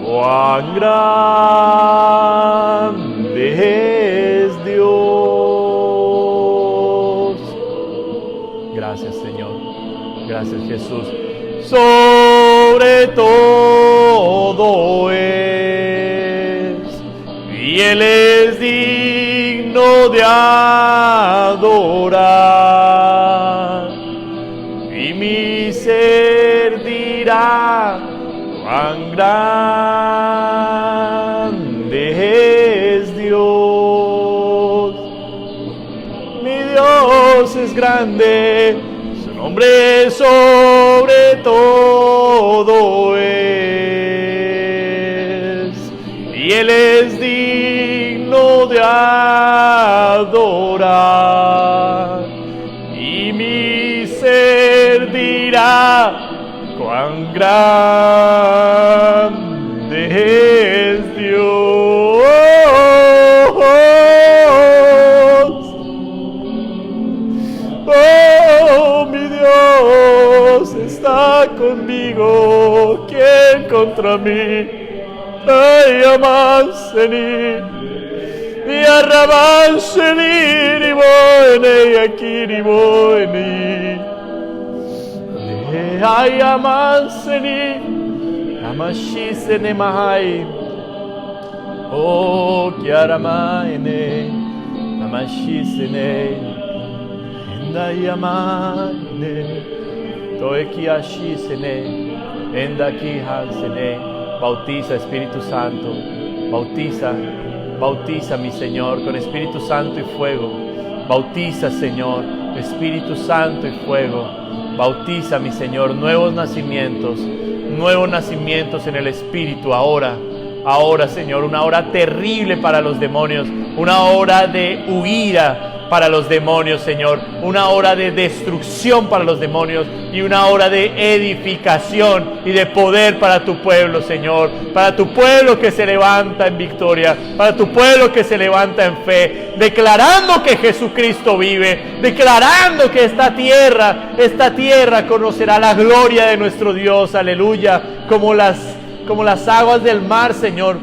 Cuán grande es Dios. Gracias, Señor. Gracias, Jesús. Sobre todo es, y Él es digno de adorar. Y mi ser dirá, cuán grande es Dios. Mi Dios es grande, su nombre sobre todo es, y Él es digno de adorar. Y mi ser dirá, cuán grande es Dios. Oh, mi Dios está conmigo, ¿quién contra mí? Ay, amaseni, mi arrabanseni, ni buene, aquí ni buene. Ay, amaseni, amashisene mahai. Oh, kiaramaene, amashisene. Bautiza, Espíritu Santo, bautiza mi Señor con Espíritu Santo y fuego. Bautiza, Señor, Espíritu Santo y fuego. Bautiza, mi Señor, nuevos nacimientos en el Espíritu ahora. Ahora, Señor, una hora terrible para los demonios, una hora de huida para los demonios, Señor, una hora de destrucción para los demonios y una hora de edificación y de poder para tu pueblo, Señor, para tu pueblo que se levanta en victoria, para tu pueblo que se levanta en fe, declarando que Jesucristo vive, declarando que esta tierra conocerá la gloria de nuestro Dios, aleluya, como las aguas del mar, Señor.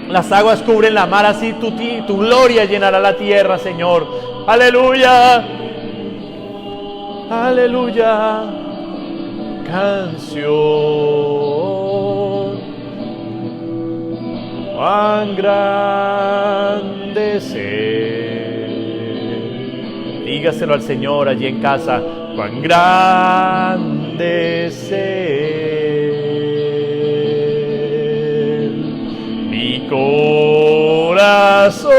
Las aguas cubren la mar, así tu gloria llenará la tierra, Señor. Aleluya, aleluya. Canción, cuán grande es Él. Dígaselo al Señor allí en casa, cuán grande es Él. Mi corazón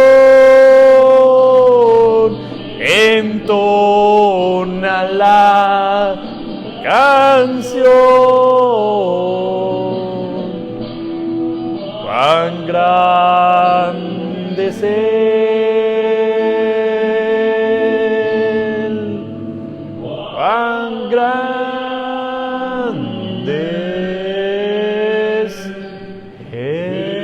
entona la canción, cuán grande es Él, cuán grande es Él.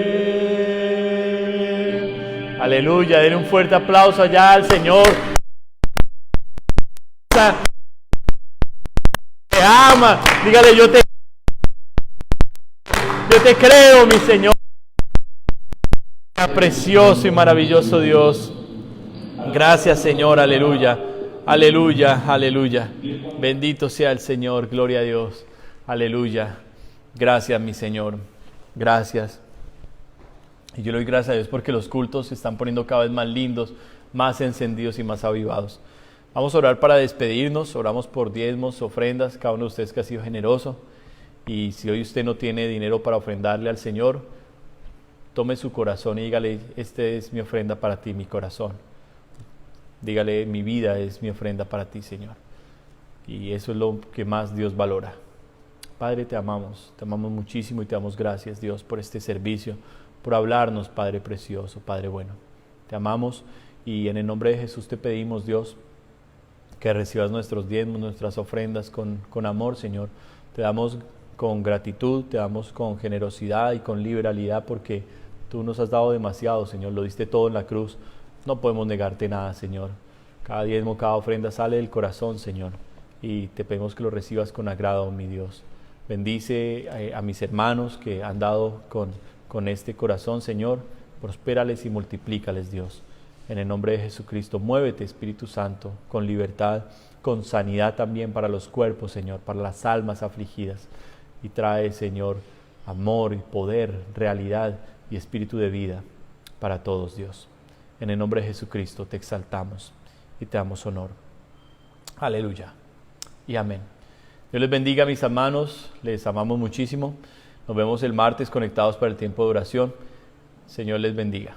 Aleluya, den un fuerte aplauso allá al Señor. Te ama, dígale, yo te creo, mi Señor. Precioso y maravilloso Dios, gracias, Señor, aleluya, aleluya, aleluya. Bendito sea el Señor, gloria a Dios, aleluya. Gracias, mi Señor, gracias. Y yo le doy gracias a Dios porque los cultos se están poniendo cada vez más lindos, más encendidos y más avivados. Vamos a orar para despedirnos, oramos por diezmos, ofrendas, cada uno de ustedes que ha sido generoso. Y si hoy usted no tiene dinero para ofrendarle al Señor, tome su corazón y dígale, este es mi ofrenda para ti, mi corazón. Dígale, mi vida es mi ofrenda para ti, Señor. Y eso es lo que más Dios valora. Padre, te amamos muchísimo y te damos gracias, Dios, por este servicio, por hablarnos, Padre precioso, Padre bueno. Te amamos y en el nombre de Jesús te pedimos, Dios, que recibas nuestros diezmos, nuestras ofrendas con amor, Señor. Te damos con gratitud, te damos con generosidad y con liberalidad porque Tú nos has dado demasiado, Señor, lo diste todo en la cruz. No podemos negarte nada, Señor. Cada diezmo, cada ofrenda sale del corazón, Señor, y te pedimos que lo recibas con agrado, mi Dios. Bendice a mis hermanos que han dado con este corazón, Señor. Prospérales y multiplícales, Dios. En el nombre de Jesucristo, muévete, Espíritu Santo, con libertad, con sanidad también para los cuerpos, Señor, para las almas afligidas. Y trae, Señor, amor y poder, realidad y espíritu de vida para todos, Dios. En el nombre de Jesucristo te exaltamos y te damos honor. Aleluya y amén. Dios les bendiga, mis hermanos, les amamos muchísimo. Nos vemos el martes conectados para el tiempo de oración. Señor les bendiga.